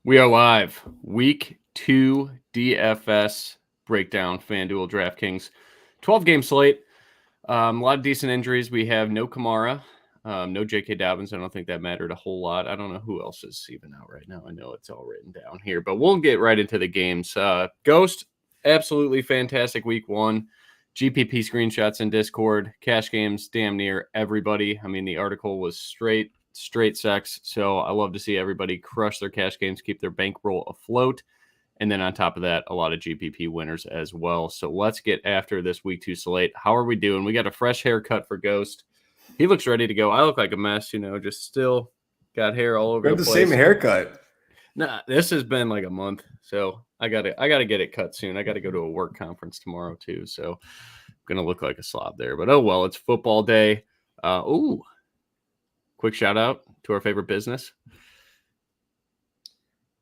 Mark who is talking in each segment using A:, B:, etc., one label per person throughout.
A: We are live. Week 2 DFS breakdown, FanDuel, DraftKings. 12-game slate. A lot of decent injuries. We have no Kamara, no J.K. Dobbins. I don't think that mattered a whole lot. I don't know who else is even out right now. I know it's all written down here, but we'll get right into the games. Ghost, absolutely fantastic week 1. GPP screenshots in Discord. Cash games, damn near everybody. I mean, the article was straight sex. So I love to see everybody crush their cash games, keep their bankroll afloat. And then on top of that, a lot of GPP winners as well. So let's get after this week 2 slate. How are we doing? We got a fresh haircut for Ghost. He looks ready to go. I look like a mess, just still got hair all over the place.
B: The same haircut.
A: Nah, this has been like a month. So I gotta get it cut soon. I gotta go to a work conference tomorrow too. So I'm gonna look like a slob there. But oh well, it's football day. Quick shout out to our favorite business.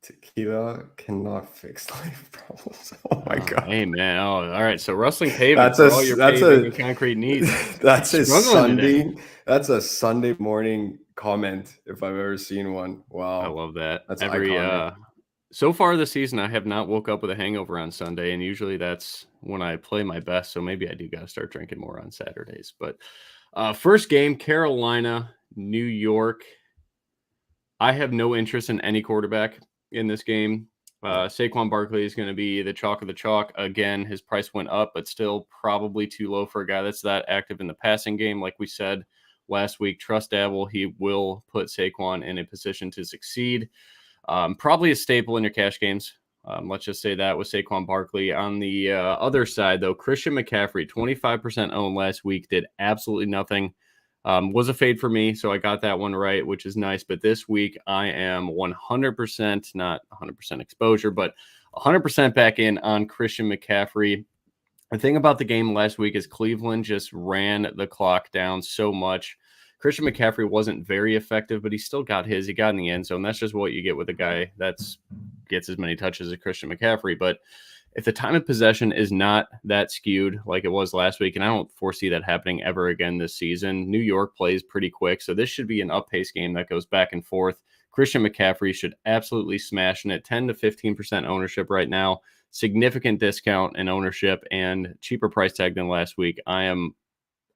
B: Tequila cannot fix life problems. Oh my God.
A: Hey man. Oh, all right. So rustling pavement for all your paving and concrete needs.
B: That's a Sunday. Today. That's a Sunday morning comment if I've ever seen one. Wow.
A: I love that.
B: That's iconic.
A: So far this season, I have not woke up with a hangover on Sunday, and usually that's when I play my best. So maybe I do got to start drinking more on Saturdays. But first game, Carolina, New York. I have no interest in any quarterback in this game. Saquon Barkley is going to be the chalk of the chalk. Again, his price went up, but still probably too low for a guy that's that active in the passing game. Like we said last week, trust Dabble. He will put Saquon in a position to succeed. Probably a staple in your cash games. Let's just say that with Saquon Barkley. On the other side, though, Christian McCaffrey, 25% owned last week, did absolutely nothing. Was a fade for me, so I got that one right, which is nice. But this week, I am 100%, not 100% exposure, but 100% back in on Christian McCaffrey. The thing about the game last week is Cleveland just ran the clock down so much. Christian McCaffrey wasn't very effective, but he still got his. He got in the end zone. That's just what you get with a guy that gets as many touches as Christian McCaffrey. But if the time of possession is not that skewed like it was last week, and I don't foresee that happening ever again this season, New York plays pretty quick, so this should be an up-paced game that goes back and forth. Christian McCaffrey should absolutely smash in it. 10 to 15% ownership right now, significant discount in ownership, and cheaper price tag than last week.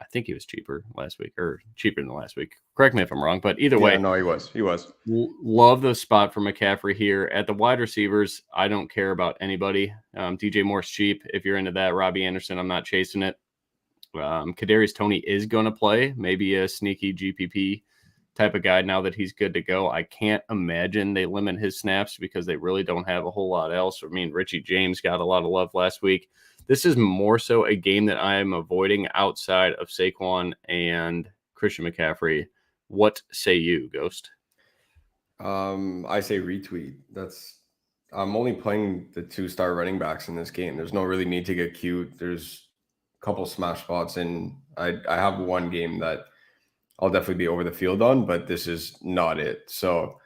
A: I think he was cheaper last week, or cheaper than last week. Correct me if I'm wrong, but either way.
B: No, he was.
A: Love the spot for McCaffrey here. At the wide receivers, I don't care about anybody. DJ Moore's cheap. If you're into that, Robbie Anderson, I'm not chasing it. Kadarius Toney is going to play. Maybe a sneaky GPP type of guy now that he's good to go. I can't imagine they limit his snaps because they really don't have a whole lot else. I mean, Richie James got a lot of love last week. This is more so a game that I am avoiding outside of Saquon and Christian McCaffrey. What say you, Ghost?
B: I say retweet. I'm only playing the 2-star running backs in this game. There's no really need to get cute. There's a couple smash spots, and I have one game that I'll definitely be over the field on, but this is not it. So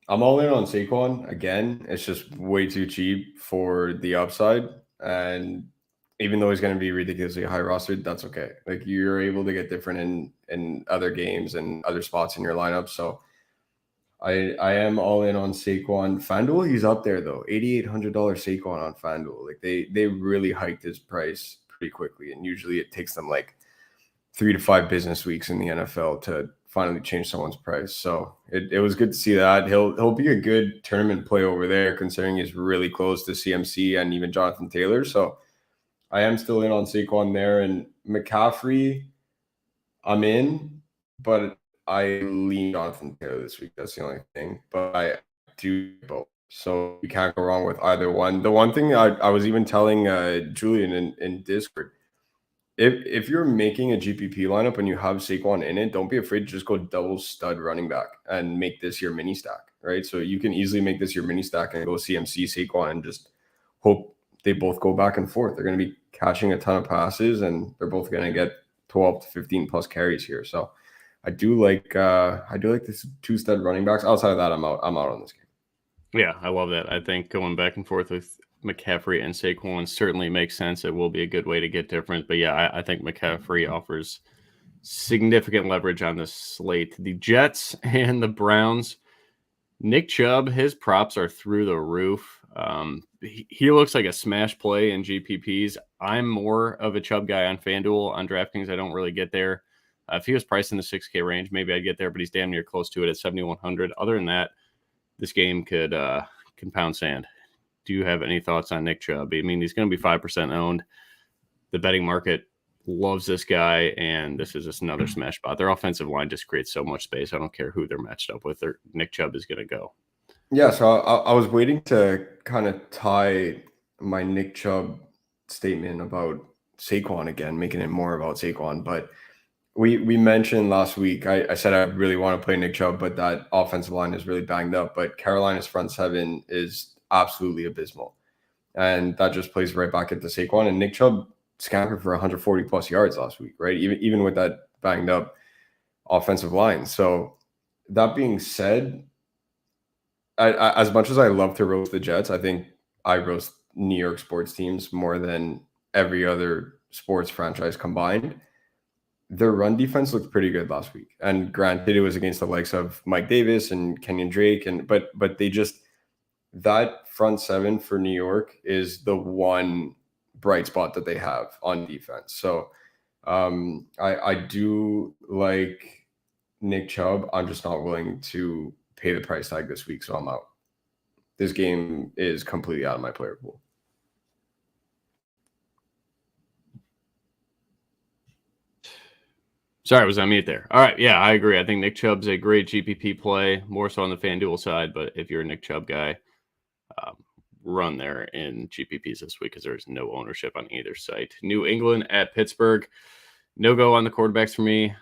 B: I'm all in on Saquon. Again, it's just way too cheap for the upside. And even though he's going to be ridiculously high rostered, that's okay. Like, you're able to get different in other games and other spots in your lineup. So I am all in on Saquon. FanDuel, he's up there though. $8,800 Saquon on FanDuel. Like, they really hiked his price pretty quickly, and usually it takes them like 3 to 5 business weeks in the NFL to finally change someone's price. So it was good to see that. He'll be a good tournament play over there, considering he's really close to CMC and even Jonathan Taylor. So I am still in on Saquon there. And McCaffrey, I'm in, but I lean Jonathan Taylor this week. That's the only thing. But I do both. So you can't go wrong with either one. The one thing I was even telling Julian in Discord, if you're making a GPP lineup and you have Saquon in it, don't be afraid to just go double stud running back and make this your mini stack, right? So you can easily make this your mini stack and go CMC Saquon and just hope they both go back and forth. They're going to be catching a ton of passes, and they're both going to get 12 to 15 plus carries here. So I do like this 2 stud running backs. Outside of that, I'm out on this game.
A: Yeah, I love that. I think going back and forth with McCaffrey and Saquon certainly makes sense. It will be a good way to get different. But yeah, I think McCaffrey offers significant leverage on this slate. The Jets and the Browns. Nick Chubb, his props are through the roof. He looks like a smash play in GPPs. I'm more of a Chubb guy on FanDuel. On DraftKings, I don't really get there. If he was priced in the 6K range, maybe I'd get there, but he's damn near close to it at 7,100. Other than that, this game could pound sand. Do you have any thoughts on Nick Chubb? I mean, he's going to be 5% owned. The betting market loves this guy, and this is just another smash spot. Their offensive line just creates so much space. I don't care who they're matched up with. Nick Chubb is going to go.
B: Yeah, so I was waiting to kind of tie my Nick Chubb statement about Saquon again, making it more about Saquon. But we mentioned last week, I said I really want to play Nick Chubb, but that offensive line is really banged up. But Carolina's front seven is absolutely abysmal. And that just plays right back into Saquon. And Nick Chubb scampered for 140 plus yards last week, right? Even with that banged up offensive line. So that being said, as much as I love to roast the Jets, I think I roast New York sports teams more than every other sports franchise combined. Their run defense looked pretty good last week. And granted, it was against the likes of Mike Davis and Kenyon Drake. But they just, that front seven for New York is the one bright spot that they have on defense. So I do like Nick Chubb. I'm just not willing to pay the price tag this week, so I'm out. This game is completely out of my player pool.
A: Sorry, was on mute there. All right, yeah, I agree. I think Nick Chubb's a great GPP play, more so on the FanDuel side, but if you're a Nick Chubb guy, run there in GPPs this week because there's no ownership on either site. New England at Pittsburgh. No go on the quarterbacks for me.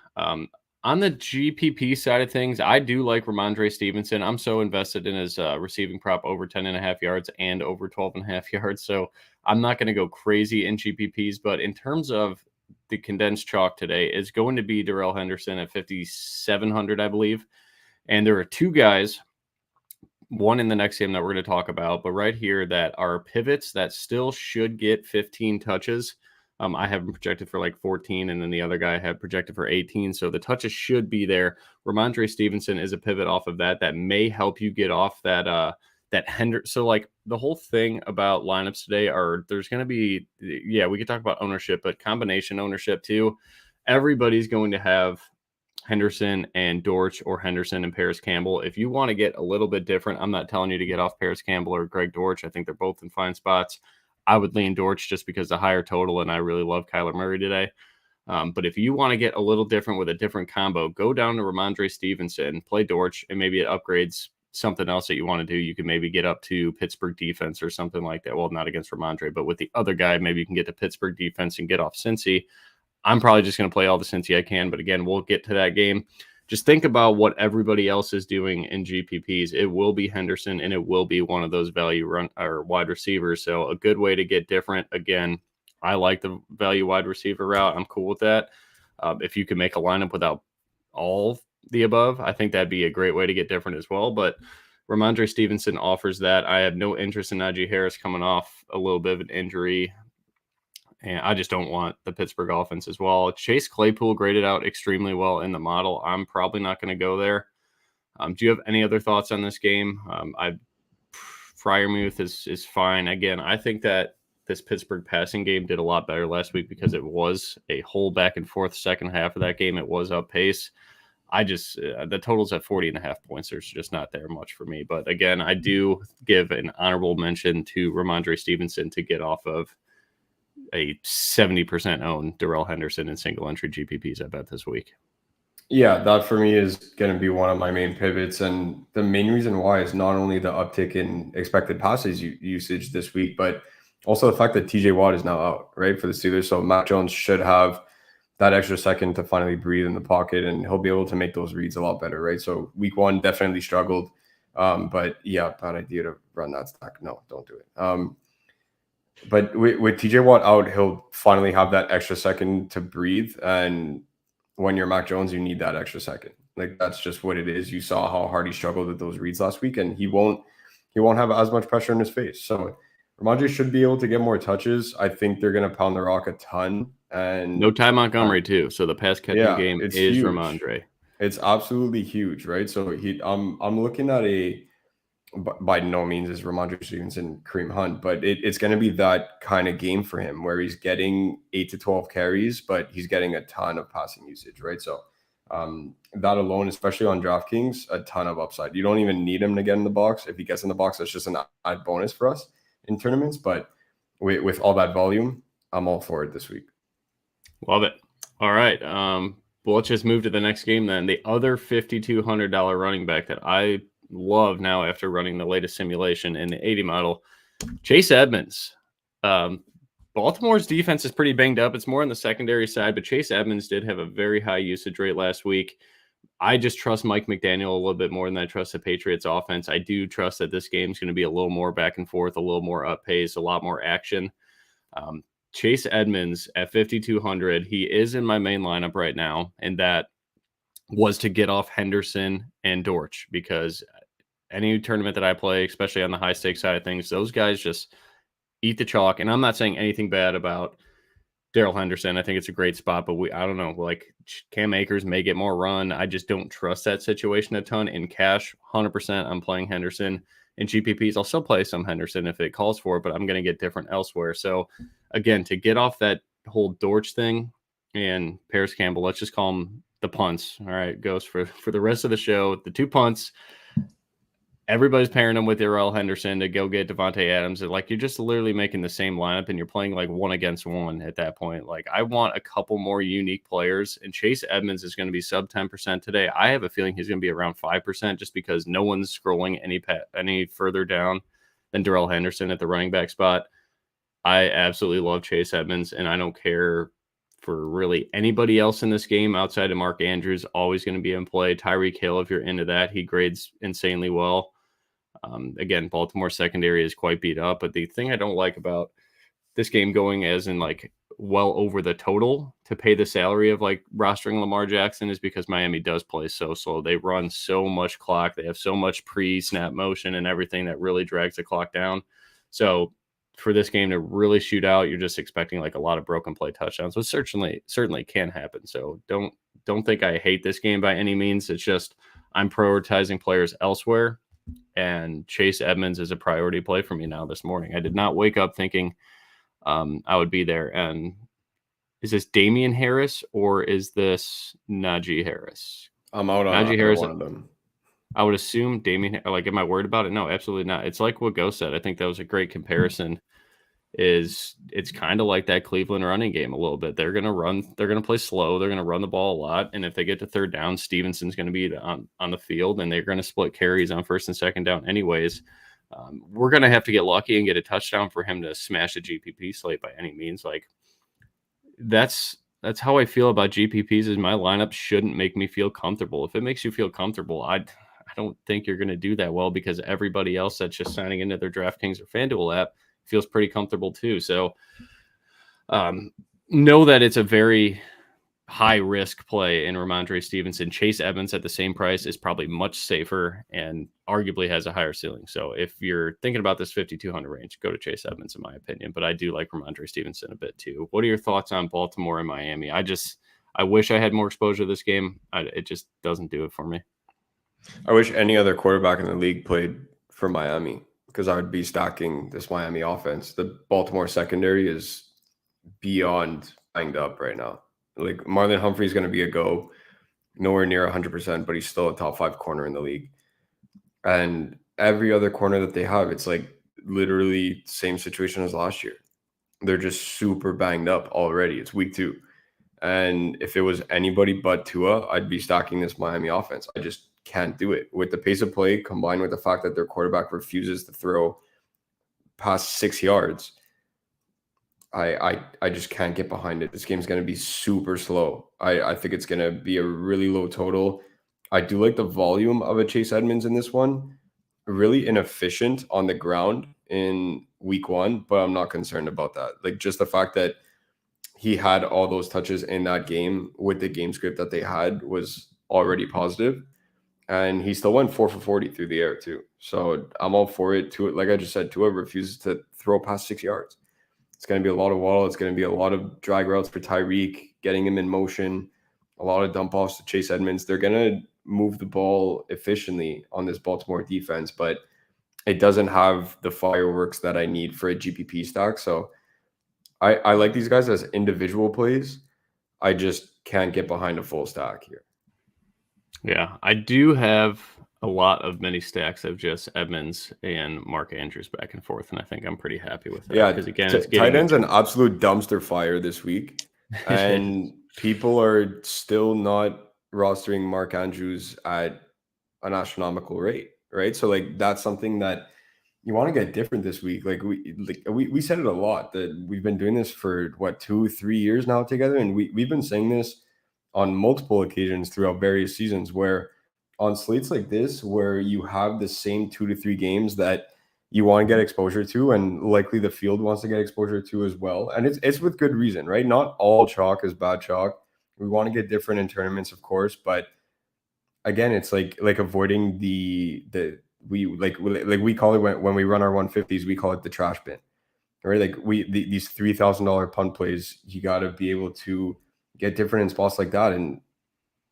A: On the GPP side of things, I do like Ramondre Stevenson. I'm so invested in his receiving prop over 10.5 yards and over 12.5 yards. So I'm not going to go crazy in GPPs, but in terms of the condensed chalk today is going to be Darrell Henderson at 5,700, I believe. And there are two guys, one in the next game that we're going to talk about, but right here that are pivots that still should get 15 touches. I have him projected for like 14, and then the other guy I have projected for 18. So the touches should be there. Ramondre Stevenson is a pivot off of that may help you get off that Henderson. So like the whole thing about lineups today are there's going to be, yeah, we could talk about ownership, but combination ownership too. Everybody's going to have Henderson and Dortch or Henderson and Paris Campbell. If you want to get a little bit different, I'm not telling you to get off Paris Campbell or Greg Dortch. I think they're both in fine spots. I would lean Dortch just because the higher total, and I really love Kyler Murray today. But if you want to get a little different with a different combo, go down to Ramondre Stevenson, play Dortch, and maybe it upgrades something else that you want to do. You can maybe get up to Pittsburgh defense or something like that. Well, not against Ramondre, but with the other guy, maybe you can get to Pittsburgh defense and get off Cincy. I'm probably just going to play all the Cincy I can, but again, we'll get to that game. Just think about what everybody else is doing in GPPs. It will be Henderson, and it will be one of those value run or wide receivers. So a good way to get different. Again, I like the value wide receiver route. I'm cool with that. If you can make a lineup without all the above, I think that'd be a great way to get different as well. But Ramondre Stevenson offers that. I have no interest in Najee Harris coming off a little bit of an injury. And I just don't want the Pittsburgh offense as well. Chase Claypool graded out extremely well in the model. I'm probably not going to go there. Do you have any other thoughts on this game? Freiermuth is fine. Again, I think that this Pittsburgh passing game did a lot better last week because it was a whole back and forth second half of that game. It was up pace. The total's at 40.5 points. There's just not there much for me. But again, I do give an honorable mention to Ramondre Stevenson to get off of a 70% owned Darrell Henderson in single entry GPPs, I bet, this week.
B: Yeah, that for me is going to be one of my main pivots. And the main reason why is not only the uptick in expected passes usage this week, but also the fact that TJ Watt is now out, right, for the Steelers. So Mac Jones should have that extra second to finally breathe in the pocket, and he'll be able to make those reads a lot better, right? So week one definitely struggled. But yeah, bad idea to run that stack. No, don't do it. But with TJ Watt out, he'll finally have that extra second to breathe. And when you're Mac Jones, you need that extra second. Like, that's just what it is. You saw how hard he struggled with those reads last week, and he won't have as much pressure in his face. So Ramondre should be able to get more touches. I think they're going to pound the rock a ton. And
A: no Ty Montgomery too. So the pass catching game is huge. Ramondre.
B: It's absolutely huge, right? So I'm looking at a by no means is Ramondre Stevenson, Kareem Hunt, but it's going to be that kind of game for him where he's getting 8 to 12 carries, but he's getting a ton of passing usage, right? So that alone, especially on DraftKings, a ton of upside. You don't even need him to get in the box. If he gets in the box, that's just an add bonus for us in tournaments. But with all that volume, I'm all for it this week.
A: Love it. All right. Well, let's just move to the next game then. The other $5,200 running back that I love now after running the latest simulation in the 80 model, Chase Edmonds. Baltimore's defense is pretty banged up. It's more on the secondary side, but Chase Edmonds did have a very high usage rate last week. I just trust Mike McDaniel a little bit more than I trust the Patriots offense. I do trust that this game is going to be a little more back and forth, a little more up pace, a lot more action. Chase Edmonds at 5,200. He is in my main lineup right now, and that was to get off Henderson and Dortch, because any tournament that I play, especially on the high stakes side of things, those guys just eat the chalk. And I'm not saying anything bad about Darrell Henderson. I think it's a great spot, but I don't know, like Cam Akers may get more run. I just don't trust that situation a ton. In cash, 100% I'm playing Henderson. In GPPs, I'll still play some Henderson if it calls for it, but I'm going to get different elsewhere. So again, to get off that whole Dortch thing and Paris Campbell, let's just call them the punts. All right, Ghost, for the rest of the show, the two punts. Everybody's pairing them with Darrell Henderson to go get Devontae Adams. Like, you're just literally making the same lineup and you're playing like 1 against 1 at that point. Like, I want a couple more unique players, and Chase Edmonds is going to be sub 10% today. I have a feeling he's going to be around 5% just because no one's scrolling any further down than Darrell Henderson at the running back spot. I absolutely love Chase Edmonds, and I don't care for really anybody else in this game outside of Mark Andrews. Always going to be in play. Tyreek Hill, if you're into that, he grades insanely well. Again, Baltimore secondary is quite beat up, but the thing I don't like about this game going as in like well over the total to pay the salary of like rostering Lamar Jackson is because Miami does play so slow. They run so much clock. They have so much pre-snap motion and everything that really drags the clock down. So for this game to really shoot out, you're just expecting like a lot of broken play touchdowns, which certainly can happen. So don't think I hate this game by any means. It's just I'm prioritizing players elsewhere. And Chase Edmonds is a priority play for me now this morning. I did not wake up thinking I would be there. And is this Damien Harris or is this Najee Harris?
B: I'm out on
A: Najee Harris.
B: one of them.
A: I would assume Damien. Like, am I worried about it? No, absolutely not. It's like what Ghost said. I think that was a great comparison. It's kind of like that Cleveland running game a little bit. They're going to run. They're going to play slow. They're going to run the ball a lot. And if they get to third down, Stevenson's going to be on the field, and they're going to split carries on first and second down anyways. We're going to have to get lucky and get a touchdown for him to smash a GPP slate by any means. Like, that's how I feel about GPPs. Is my lineup shouldn't make me feel comfortable. If it makes you feel comfortable, I don't think you're going to do that well, because everybody else that's just signing into their DraftKings or FanDuel app feels pretty comfortable too. So know that it's a very high risk play in Ramondre Stevenson. Chase Edmonds at the same price is probably much safer and arguably has a higher ceiling. So if you're thinking about this 5,200 range, go to Chase Edmonds in my opinion, but I do like Ramondre Stevenson a bit too. What are your thoughts on Baltimore and Miami? I wish I had more exposure to this game. It just doesn't do it for me.
B: I wish any other quarterback in the league played for Miami, because I would be stacking this Miami offense. The Baltimore secondary is beyond banged up right now. Like, Marlon Humphrey is going to be a go, nowhere near 100%, but he's still a top 5 corner in the league. And every other corner that they have, it's like literally same situation as last year. They're just super banged up already. It's week 2. And if it was anybody but Tua, I'd be stacking this Miami offense. I just can't do it. With the pace of play combined with the fact that their quarterback refuses to throw past 6 yards, I just can't get behind it. This game's going to be super slow. I think it's going to be a really low total. I do like the volume of a Chase Edmonds in this one. Really inefficient on the ground in week 1, but I'm not concerned about that. Like, just the fact that he had all those touches in that game with the game script that they had was already positive. And he still went 4 for 40 through the air too. So I'm all for it. Like I just said, Tua refuses to throw past 6 yards. It's going to be a lot of waddle. It's going to be a lot of drag routes for Tyreek, getting him in motion, a lot of dump offs to Chase Edmonds. They're going to move the ball efficiently on this Baltimore defense, but it doesn't have the fireworks that I need for a GPP stack. So I like these guys as individual plays. I just can't get behind a full stack here.
A: Yeah, I do have a lot of mini stacks of just Edmonds and Mark Andrews back and forth, and I think I'm pretty happy with that.
B: Yeah,
A: because again,
B: tight end's an absolute dumpster fire this week, and people are still not rostering Mark Andrews at an astronomical rate, right? So like that's something that you want to get different this week. Like we said it a lot that we've been doing this for 2-3 years now together, and we've been saying this on multiple occasions throughout various seasons, where on slates like this, where you have the same 2 to 3 games that you want to get exposure to, and likely the field wants to get exposure to as well. And it's with good reason, right? Not all chalk is bad chalk. We want to get different in tournaments, of course, but again, it's like avoiding we call it when we run our 150s, we call it the trash bin, right? Like these $3,000 punt plays, you got to be able to get different in spots like that. And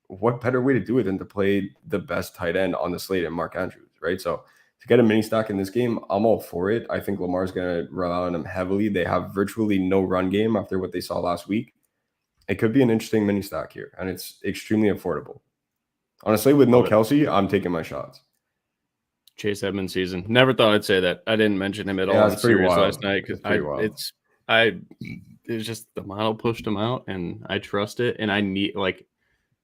B: what better way to do it than to play the best tight end on the slate and Mark Andrews, right? So to get a mini stack in this game, I'm all for it. I think Lamar's going to rely on him heavily. They have virtually no run game after what they saw last week. It could be an interesting mini stack here, and it's extremely affordable. Honestly, with no Kelsey, I'm taking my shots.
A: Chase Edmonds season. Never thought I'd say that. I didn't mention him at all in the series last night because it's just the model pushed him out, and I trust it, and I need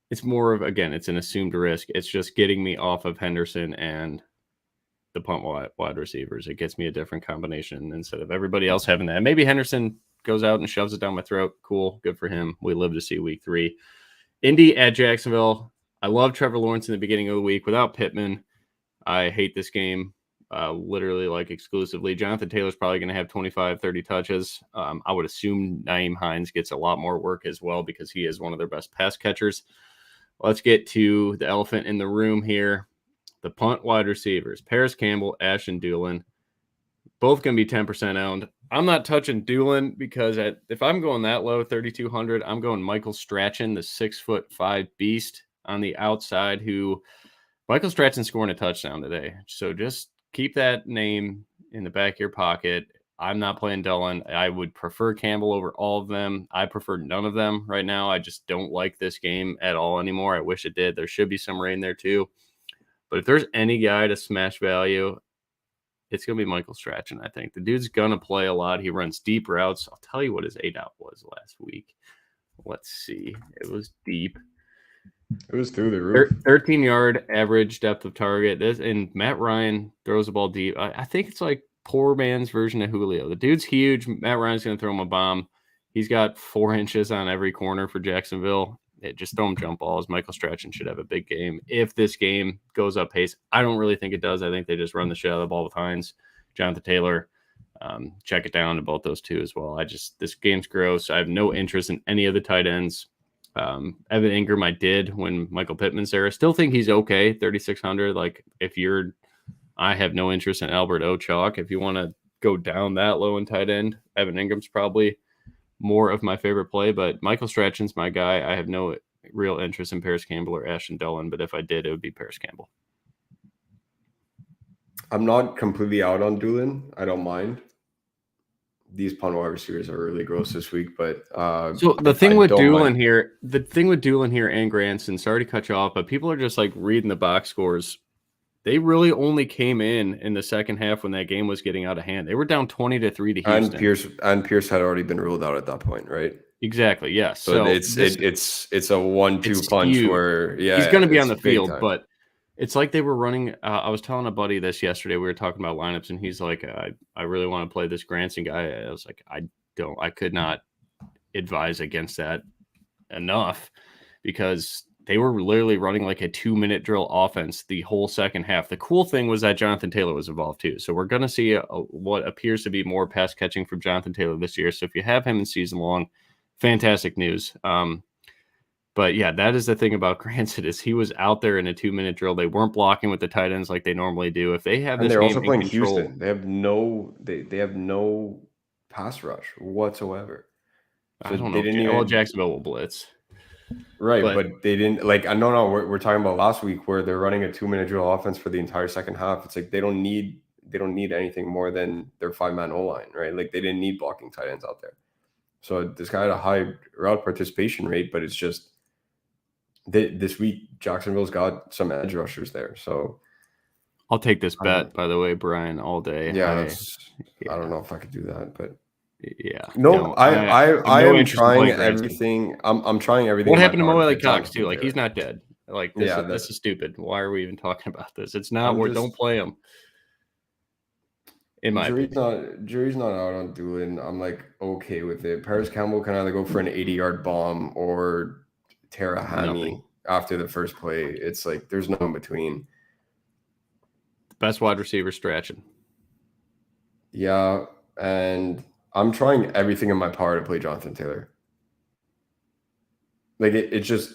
A: it's more of, again, it's an assumed risk. It's just getting me off of Henderson and the punt wide receivers. It gets me a different combination instead of everybody else having that. Maybe Henderson goes out and shoves it down my throat. Cool, good for him. We live to see week 3. Indy at Jacksonville. I love Trevor Lawrence in the beginning of the week. Without Pittman, I hate this game literally exclusively. Jonathan Taylor's probably going to have 25, 30 touches. I would assume Nyheim Hines gets a lot more work as well because he is one of their best pass catchers. Let's get to the elephant in the room here. The punt wide receivers, Paris Campbell, Ashton Dulin, both going to be 10% owned. I'm not touching Dulin because if I'm going that low, 3,200, I'm going Michael Strachan, the 6'5" beast on the outside, who Michael Strachan scoring a touchdown today. So just keep that name in the back of your pocket. I'm not playing Dulin. I would prefer Campbell over all of them. I prefer none of them right now. I just don't like this game at all anymore. I wish it did. There should be some rain there too. But if there's any guy to smash value, it's going to be Michael Strachan, I think. The dude's going to play a lot. He runs deep routes. I'll tell you what his ADOT was last week. Let's see. It was deep.
B: It was through the roof.
A: 13-yard average depth of target. And Matt Ryan throws the ball deep. I think it's like poor man's version of Julio. The dude's huge. Matt Ryan's going to throw him a bomb. He's got 4 inches on every corner for Jacksonville. Just throw him jump balls. Michael Strachan should have a big game. If this game goes up pace, I don't really think it does. I think they just run the shit out of the ball with Hines. Jonathan Taylor, check it down to both those two as well. This game's gross. I have no interest in any of the tight ends. Evan Ingram, I did when Michael Pittman's there. I still think he's okay, 3,600. I have no interest in Albert O'Chalk. If you want to go down that low in tight end, Evan Ingram's probably more of my favorite play, but Michael Strachan's my guy. I have no real interest in Paris Campbell or Ashton Dulin, but if I did, it would be Paris Campbell.
B: I'm not completely out on Dulin. I don't mind. These punt wide receivers are really gross this week, but
A: so the thing with Dulin here and Granson, sorry to cut you off, but people are just reading the box scores. They really only came in the second half when that game was getting out of hand. They were down 20-3 to Houston.
B: And Pierce had already been ruled out at that point, right?
A: Exactly. Yes.
B: So it's a 1-2 punch where he's
A: going to be on the field, but it's like they were running. I was telling a buddy this yesterday. We were talking about lineups, and he's like, "I really want to play this Granson guy." I was like, I could not advise against that enough because they were literally running a 2-minute drill offense the whole second half. The cool thing was that Jonathan Taylor was involved too. So we're going to see what appears to be more pass catching from Jonathan Taylor this year. So if you have him in season long, fantastic news. But yeah, that is the thing about Granson is he was out there in a 2-minute drill. They weren't blocking with the tight ends like they normally do. If they have this
B: they're
A: game
B: also playing
A: control,
B: Houston. They have no pass rush whatsoever. So
A: I don't know. Jacksonville will blitz.
B: Right, but they didn't no. We're talking about last week where they're running a 2-minute drill offense for the entire second half. It's they don't need they don't need anything more than their 5-man O-line, right? Like they didn't need blocking tight ends out there. So this guy had a high route participation rate, but it's just this week Jacksonville's got some edge rushers there. So
A: I'll take this bet, by the way, Brian, all day.
B: Yeah, I don't know if I could do that, but
A: yeah.
B: No, I am trying everything. I'm trying everything.
A: What happened to Mo Cox too? Like he's not dead. Like this is stupid. Why are we even talking about this? It's not. Don't play him. In my
B: jury's not out on Doolin. I'm like okay with it. Paris Campbell can either go for an 80-yard bomb or tear a hammy after the first play. It's like there's no in between.
A: Best wide receiver stretching.
B: Yeah, and I'm trying everything in my power to play Jonathan Taylor. Like it's just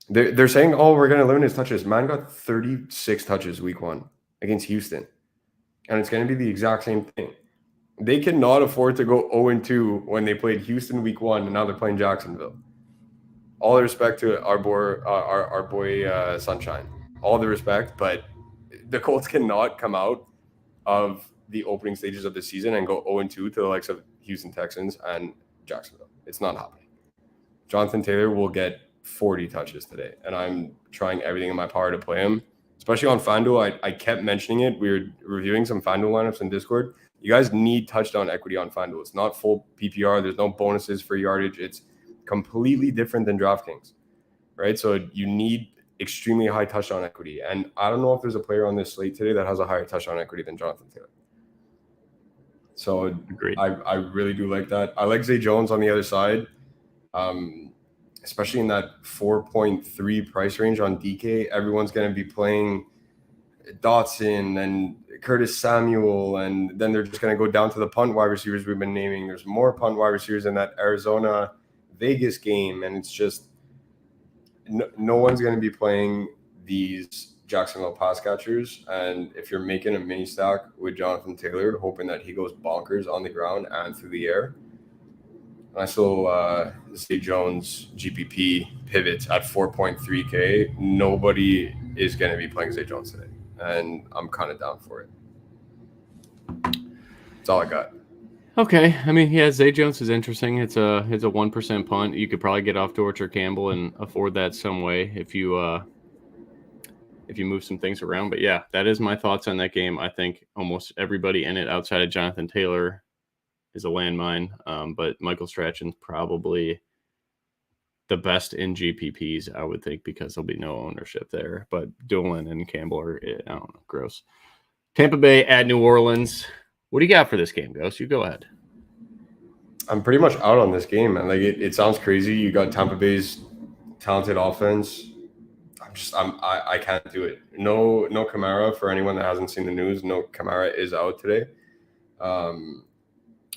B: they're saying, oh, we're gonna limit his touches. Man got 36 touches week 1 against Houston. And it's going to be the exact same thing. They cannot afford to go 0-2 when they played Houston week 1 and now they're playing Jacksonville. All the respect to our boy Sunshine. All the respect, but the Colts cannot come out of the opening stages of the season and go 0-2 to the likes of Houston Texans and Jacksonville. It's not happening. Jonathan Taylor will get 40 touches today, and I'm trying everything in my power to play him. Especially on FanDuel, I kept mentioning it. We were reviewing some FanDuel lineups in Discord. You guys need touchdown equity on FanDuel. It's not full PPR. There's no bonuses for yardage. It's completely different than DraftKings, right? So you need extremely high touchdown equity. And I don't know if there's a player on this slate today that has a higher touchdown equity than Jonathan Taylor. So
A: agreed.
B: I really do like that. I like Zay Jones on the other side. Especially in that 4.3 price range on DK, everyone's going to be playing Dotson and Curtis Samuel, and then they're just going to go down to the punt wide receivers we've been naming. There's more punt wide receivers in that Arizona-Vegas game, and it's just no one's going to be playing these Jacksonville pass catchers. And if you're making a mini stack with Jonathan Taylor, hoping that he goes bonkers on the ground and through the air, I still Zay Jones GPP pivots at 4.3K. Nobody is going to be playing Zay Jones today, and I'm kind of down for it. That's all I got.
A: Okay, I mean, yeah, Zay Jones is interesting. It's a 1% punt. You could probably get off Dortch or Campbell and afford that some way if you move some things around. But yeah, that is my thoughts on that game. I think almost everybody in it outside of Jonathan Taylor is a landmine, but Michael Strachan's probably the best in GPPs, I would think, because there'll be no ownership there. But Doolin and Campbell are, I don't know, gross. Tampa Bay at New Orleans. What do you got for this game, Ghost? You go ahead.
B: I'm pretty much out on this game, man. Like it sounds crazy. You got Tampa Bay's talented offense. I can't do it. No Kamara for anyone that hasn't seen the news. No Kamara is out today.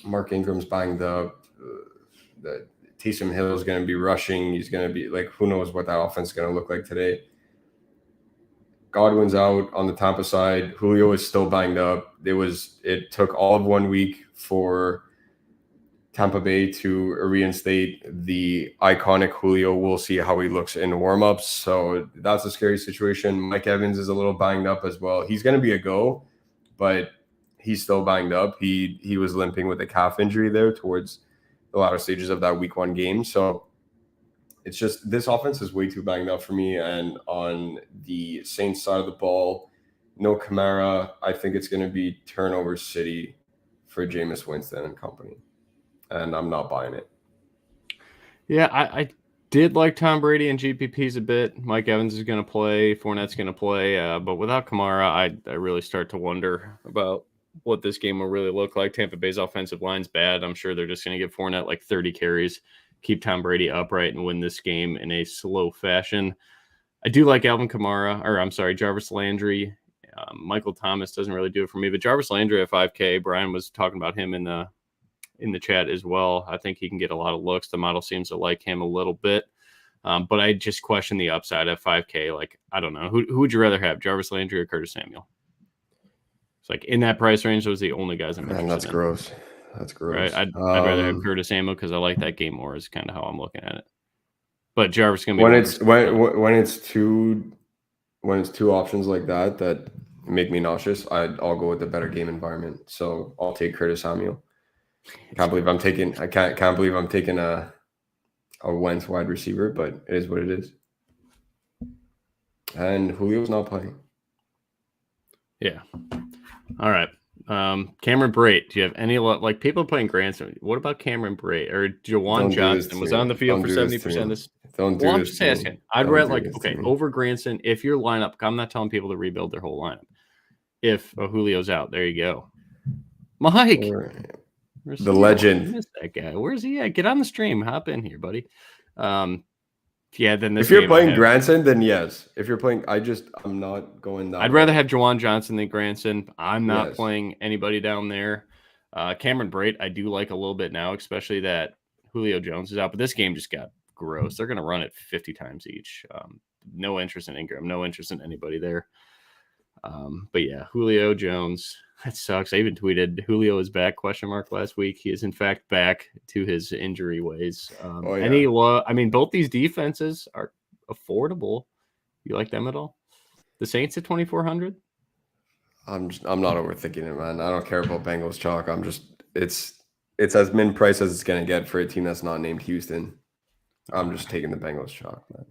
B: Mark Ingram's banged up. The Taysom Hill is going to be rushing. He's going to be like, who knows what that offense is going to look like today. Godwin's out on the Tampa side. Julio is still banged up. It took all of 1 week for Tampa Bay to reinstate the iconic Julio. We'll see how he looks in warmups. So that's a scary situation. Mike Evans is a little banged up as well. He's going to be a go, but he's still banged up. He was limping with a calf injury there towards the latter stages of that week 1 game. So it's just this offense is way too banged up for me. And on the Saints side of the ball, no Kamara. I think it's going to be turnover city for Jameis Winston and company. And I'm not buying it.
A: Yeah, I did like Tom Brady and GPPs a bit. Mike Evans is going to play. Fournette's going to play. But without Kamara, I really start to wonder about what this game will really look like. Tampa Bay's offensive line's bad. I'm sure they're just going to give Fournette like 30 carries, keep Tom Brady upright, and win this game in a slow fashion. I do like Jarvis Landry. Michael Thomas doesn't really do it for me, but Jarvis Landry at 5K, Brian was talking about him in the chat as well. I think he can get a lot of looks. The model seems to like him a little bit. But I just question the upside at 5K. Like, I don't know. Who would you rather have, Jarvis Landry or Curtis Samuel? It's like in that price range, those are the only guys I'm interested in.
B: That's gross. That's gross.
A: Right? I'd rather have Curtis Samuel because I like that game more is kind of how I'm looking at it. But Jarvis going to be
B: when it's two options like that make me nauseous, I'll go with the better game environment. So I'll take Curtis Samuel. Can't believe I'm taking a Wentz wide receiver, but it is what it is. And Julio's not playing.
A: Yeah. All right. Cameron Brate, do you have any like people playing Granson? What about Cameron Brate or Jawan Johnson was on the field for 70% this?
B: Don't do
A: Well, I'm
B: this
A: just
B: to me.
A: asking. I'd
B: Don't
A: rather
B: do
A: like
B: this to
A: okay
B: me.
A: over Granson. If your lineup, I'm not telling people to rebuild their whole lineup. If Julio's out, there you go. Mike,
B: The legend.
A: I miss that guy. Where's he at? Get on the stream. Hop in here, buddy. Yeah, then this.
B: If you're playing Granson, then yes. If you're playing, I'm not going that.
A: I'd rather have Jawan Johnson than Granson. I'm not
B: Yes.
A: playing anybody down there. Cameron Brate, I do like a little bit now, especially that Julio Jones is out. But this game just got gross. They're going to run it 50 times each. No interest in Ingram. No interest in anybody there. But yeah, Julio Jones. That sucks. I even tweeted Julio is back ? Last week. He is in fact back to his injury ways. I mean, both these defenses are affordable. You like them at all? The Saints at 2,400.
B: I'm not overthinking it, man. I don't care about Bengals chalk. It's as min price as it's gonna get for a team that's not named Houston. I'm just taking the Bengals chalk, man.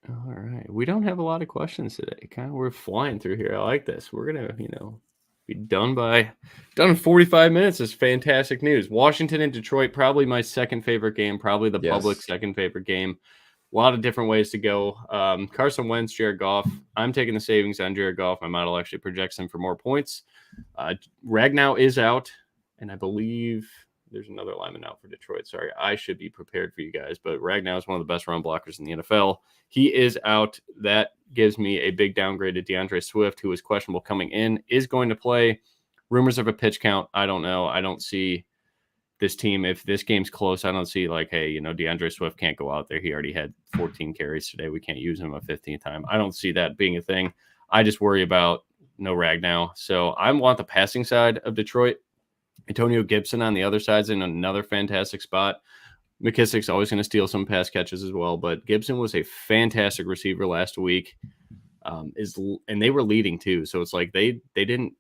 A: All right. We don't have a lot of questions today. We're flying through here. I like this. We're gonna, be done in 45 minutes. Is fantastic news. Washington and Detroit, probably my second favorite game, probably the public second favorite game. A lot of different ways to go. Carson Wentz, Jared Goff. I'm taking the savings on Jared Goff. My model actually projects him for more points. Ragnow is out, and I believe there's another lineman out for Detroit. Sorry, I should be prepared for you guys, but Ragnow is one of the best run blockers in the NFL. He is out. That gives me a big downgrade to DeAndre Swift, who is questionable coming in, is going to play. Rumors of a pitch count. I don't know. I don't see this team. If this game's close, I don't see like, hey, DeAndre Swift can't go out there. He already had 14 carries today. We can't use him a 15th time. I don't see that being a thing. I just worry about no Ragnow. So I want the passing side of Detroit. Antonio Gibson on the other side's in another fantastic spot. McKissick's always going to steal some pass catches as well, but Gibson was a fantastic receiver last week. And they were leading too. So it's like they didn't.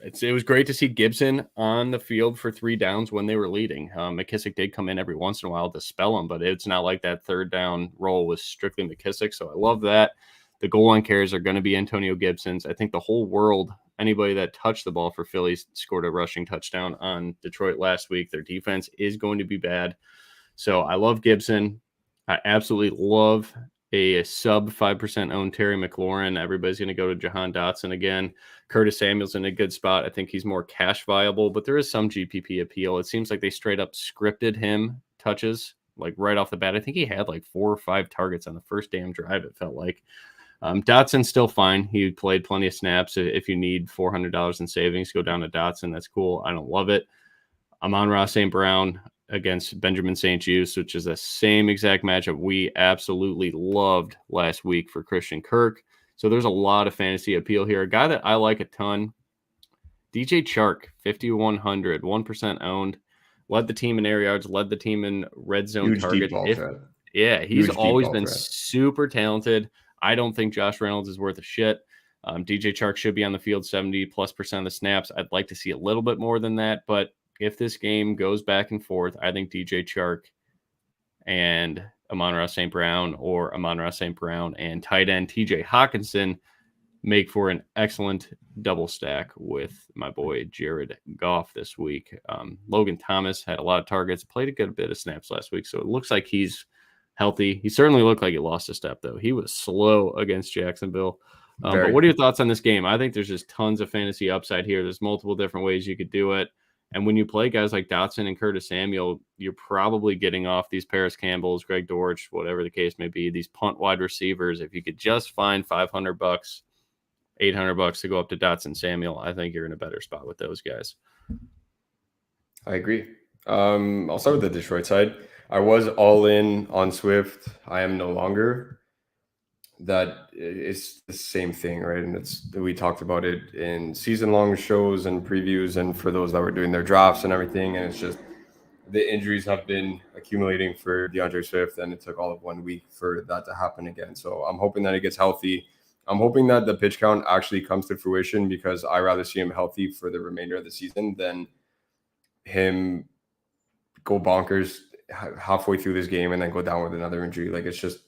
A: It was great to see Gibson on the field for 3 downs when they were leading. McKissick did come in every once in a while to spell him, but it's not like that third down role was strictly McKissick. So I love that. The goal line carries are going to be Antonio Gibson's. I think the whole world, anybody that touched the ball for Philly scored a rushing touchdown on Detroit last week. Their defense is going to be bad. So I love Gibson. I absolutely love a sub 5% owned Terry McLaurin. Everybody's going to go to Jahan Dotson again. Curtis Samuel's in a good spot. I think he's more cash viable, but there is some GPP appeal. It seems like they straight up scripted him touches like right off the bat. I think he had like 4 or 5 targets on the first damn drive, it felt like. Dotson's still fine. He played plenty of snaps. If you need $400 in savings, go down to Dotson. That's cool. I don't love it. Amon-Ra St. Brown against Benjamin St. Juste, which is the same exact matchup we absolutely loved last week for Christian Kirk. So there's a lot of fantasy appeal here. A guy that I like a ton, DJ Chark, 5,100, 1% owned, led the team in air yards, led the team in red zone targets. He's always been super talented. I don't think Josh Reynolds is worth a shit. DJ Chark should be on the field 70+% of the snaps. I'd like to see a little bit more than that, but if this game goes back and forth, I think DJ Chark and Amon-Ra St. Brown or Amon-Ra St. Brown and tight end TJ Hawkinson make for an excellent double stack with my boy Jared Goff this week. Logan Thomas had a lot of targets, played a good bit of snaps last week, so it looks like he's healthy. He certainly looked like he lost a step, though. He was slow against Jacksonville. But what are your thoughts on this game? I think there's just tons of fantasy upside here. There's multiple different ways you could do it. And when you play guys like Dotson and Curtis Samuel, you're probably getting off these Paris Campbells, Greg Dortch, whatever the case may be, these punt wide receivers. If you could just find $500, $800 to go up to Dotson Samuel, I think you're in a better spot with those guys.
B: I agree. I'll start with the Detroit side. I was all in on Swift. I am no longer. That is the same thing, right? And we talked about it in season-long shows and previews, and for those that were doing their drafts and everything. And it's just the injuries have been accumulating for DeAndre Swift, and it took all of 1 week for that to happen again. So I'm hoping that he gets healthy. I'm hoping that the pitch count actually comes to fruition because I rather see him healthy for the remainder of the season than him go bonkers halfway through this game and then go down with another injury. Like, it's just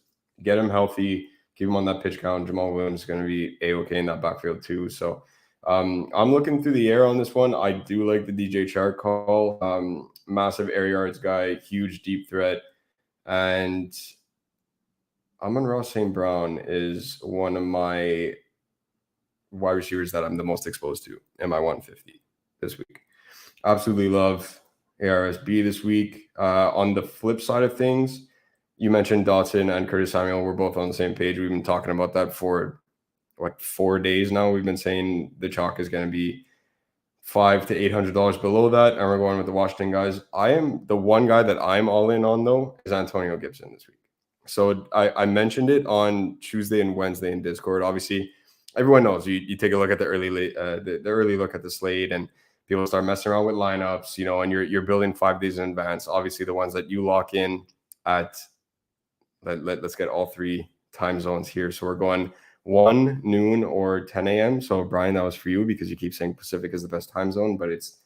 B: get him healthy, keep him on that pitch count. Jamal Williams is going to be A-okay in that backfield too. So I'm looking through the air on this one. I do like the DJ Chark call. Massive air yards guy, huge deep threat. And Amon-Ra St. Brown is one of my wide receivers that I'm the most exposed to in my 150 this week. Absolutely love ARSB this week. On the flip side of things, you mentioned Dotson and Curtis Samuel. We're both on the same page. We've been talking about that for 4 days now. We've been saying the chalk is going to be $500 to $800 below that, and we're going with the Washington guys. I am the one guy that I'm all in on though is Antonio Gibson this week. So I mentioned it on Tuesday and Wednesday in Discord. Obviously, everyone knows you take a look at the early look at the slate, and people start messing around with lineups, and you're building 5 days in advance. Obviously, the ones that you lock in at let's get all 3 time zones here. So we're going 1, noon, or 10 a.m. So Brian, that was for you because you keep saying Pacific is the best time zone, but it's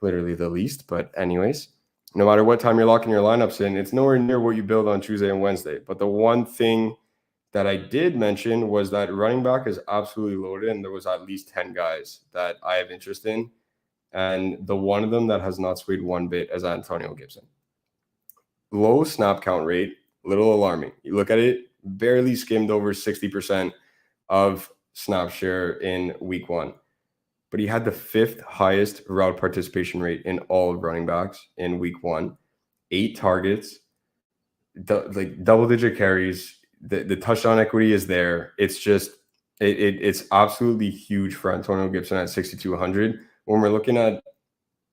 B: literally the least. But anyways, no matter what time you're locking your lineups in, it's nowhere near what you build on Tuesday and Wednesday. But the one thing that I did mention was that running back is absolutely loaded, and there was at least 10 guys that I have interest in. And the one of them that has not swayed one bit is Antonio Gibson. Low snap count rate, little alarming. You look at it, barely skimmed over 60% of snap share in week 1. But he had the 5th highest route participation rate in all of running backs in week 1. 8 targets, double-digit carries. The touchdown equity is there. It's just it's absolutely huge for Antonio Gibson at 6,200. When we're looking at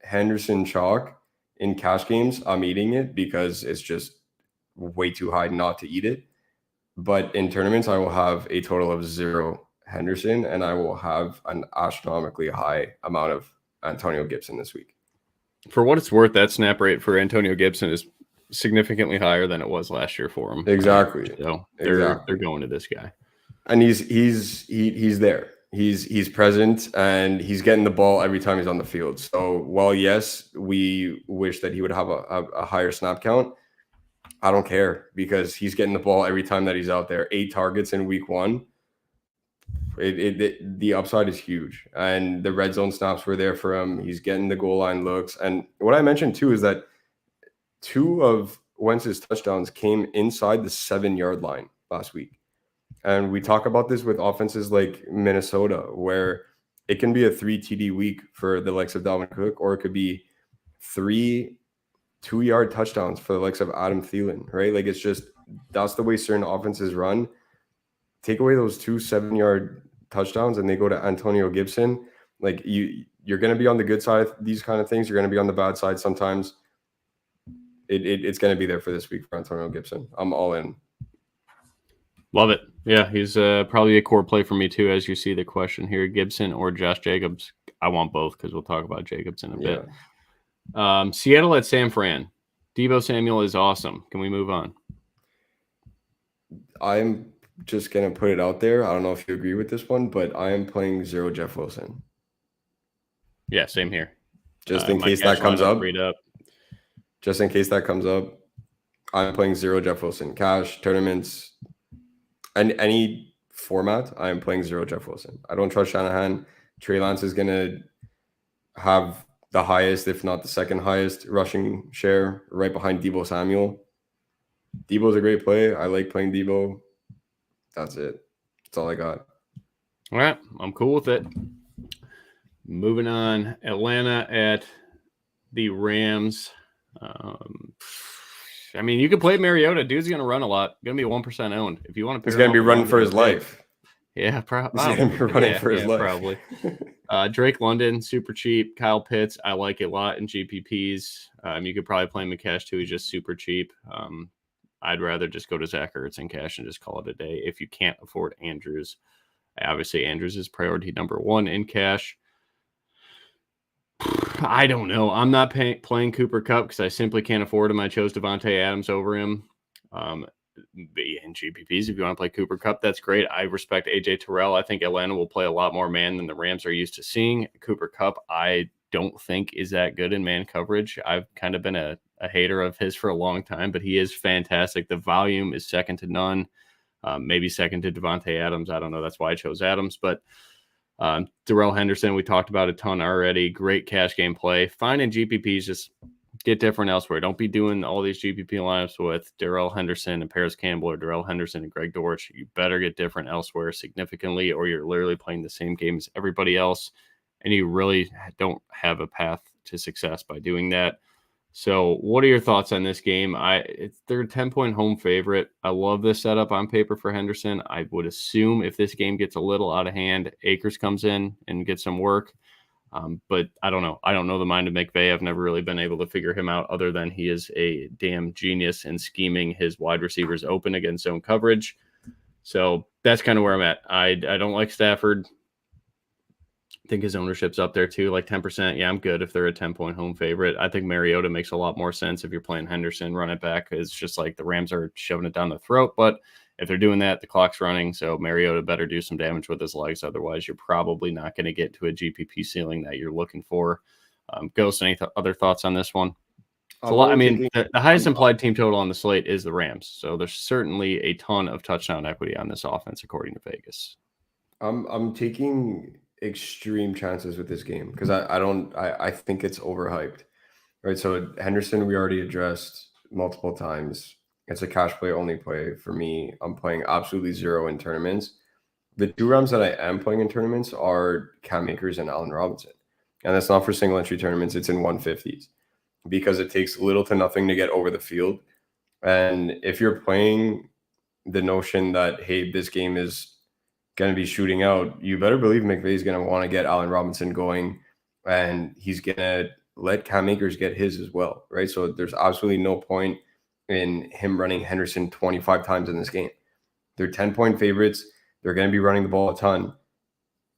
B: Henderson chalk in cash games, I'm eating it because it's just way too high not to eat it. But in tournaments, I will have a total of 0 Henderson, and I will have an astronomically high amount of Antonio Gibson this week.
A: For what it's worth, that snap rate for Antonio Gibson is significantly higher than it was last year for him.
B: Exactly.
A: So they're going to this guy,
B: and he's there. He's present, and he's getting the ball every time he's on the field. So while yes, we wish that he would have a higher snap count, I don't care because he's getting the ball every time that he's out there. 8 targets in week 1. The upside is huge, and the red zone snaps were there for him. He's getting the goal line looks, and what I mentioned too is that 2 of Wentz's touchdowns came inside the 7-yard line last week. And we talk about this with offenses like Minnesota, where it can be a 3 TD week for the likes of Dalvin Cook, or it could be 3 2-yard touchdowns for the likes of Adam Thielen, right? Like, it's just, that's the way certain offenses run. Take away those 2 7-yard touchdowns and they go to Antonio Gibson. Like, you're going to be on the good side of these kind of things. You're going to be on the bad side sometimes. It's going to be there for this week for Antonio Gibson. I'm all in.
A: Love it. Yeah, he's probably a core play for me too, as you see the question here. Gibson or Josh Jacobs? I want both because we'll talk about Jacobs in a bit. Seattle at San Fran. Deebo Samuel is awesome. Can we move on?
B: I'm just going to put it out there. I don't know if you agree with this one, but I am playing 0 Jeff Wilson.
A: Yeah, same here.
B: Just in case that comes up. Just in case that comes up, I'm playing 0 Jeff Wilson. Cash, tournaments, and any format, I am playing 0 Jeff Wilson. I don't trust Shanahan. Trey Lance is going to have the highest, if not the second highest, rushing share right behind Deebo Samuel. Deebo's a great play. I like playing Deebo. That's it. That's all I got.
A: All right. I'm cool with it. Moving on. Atlanta at the Rams. I mean, you can play Mariota. Dude's going to run a lot. Going to be 1% owned. If you want to,
B: he's going to be running for his life.
A: Yeah, probably.
B: He's going to be running for his life.
A: Probably. Drake London, super cheap. Kyle Pitts, I like it a lot in GPPs. You could probably play him in cash too. He's just super cheap. I'd rather just go to Zach Ertz in cash and just call it a day. If you can't afford Andrews, obviously Andrews is priority number 1 in cash. I don't know. I'm not playing Cooper Kupp because I simply can't afford him. I chose Devontae Adams over him. be in GPPs. If you want to play Cooper Kupp, that's great. I respect AJ Terrell. I think Atlanta will play a lot more man than the Rams are used to seeing. Cooper Kupp, I don't think is that good in man coverage. I've kind of been a hater of his for a long time, but he is fantastic. The volume is second to none, maybe second to Devontae Adams. I don't know. That's why I chose Adams, but Darrell Henderson, we talked about a ton already. Great cash game play. Fine in GPPs, just get different elsewhere. Don't be doing all these GPP lineups with Darrell Henderson and Paris Campbell or Darrell Henderson and Greg Dortch. You better get different elsewhere significantly, or you're literally playing the same game as everybody else, and you really don't have a path to success by doing that. So what are your thoughts on this game? They're a 10-point home favorite. I love this setup on paper for Henderson. I would assume if this game gets a little out of hand, Akers comes in and gets some work. But I don't know. I don't know the mind of McVay. I've never really been able to figure him out other than he is a damn genius in scheming his wide receivers open against zone coverage. So that's kind of where I'm at. I don't like Stafford. I think his ownership's up there too, like 10%. Yeah, I'm good if they're a 10-point home favorite. I think Mariota makes a lot more sense if you're playing Henderson, run it back. It's just like the Rams are shoving it down the throat. But if they're doing that, the clock's running. So Mariota better do some damage with his legs. Otherwise, you're probably not going to get to a GPP ceiling that you're looking for. Ghost, any other thoughts on this one? It's a lot. I mean, the highest implied team total on the slate is the Rams. So there's certainly a ton of touchdown equity on this offense, according to Vegas.
B: I'm taking extreme chances with this game because I think it's overhyped, right? So Henderson, we already addressed multiple times. It's a cash play only play for me. I'm playing absolutely zero in tournaments. The two rounds that I am playing in tournaments are Cam Akers and Allen Robinson. And that's not for single entry tournaments. It's in 150s because it takes little to nothing to get over the field. And if you're playing the notion that, hey, this game is going to be shooting out, you better believe McVay is going to want to get Allen Robinson going, and he's going to let Cam Akers get his as well, right? So there's absolutely no point in him running Henderson 25 times in this game. They're 10-point favorites. They're going to be running the ball a ton.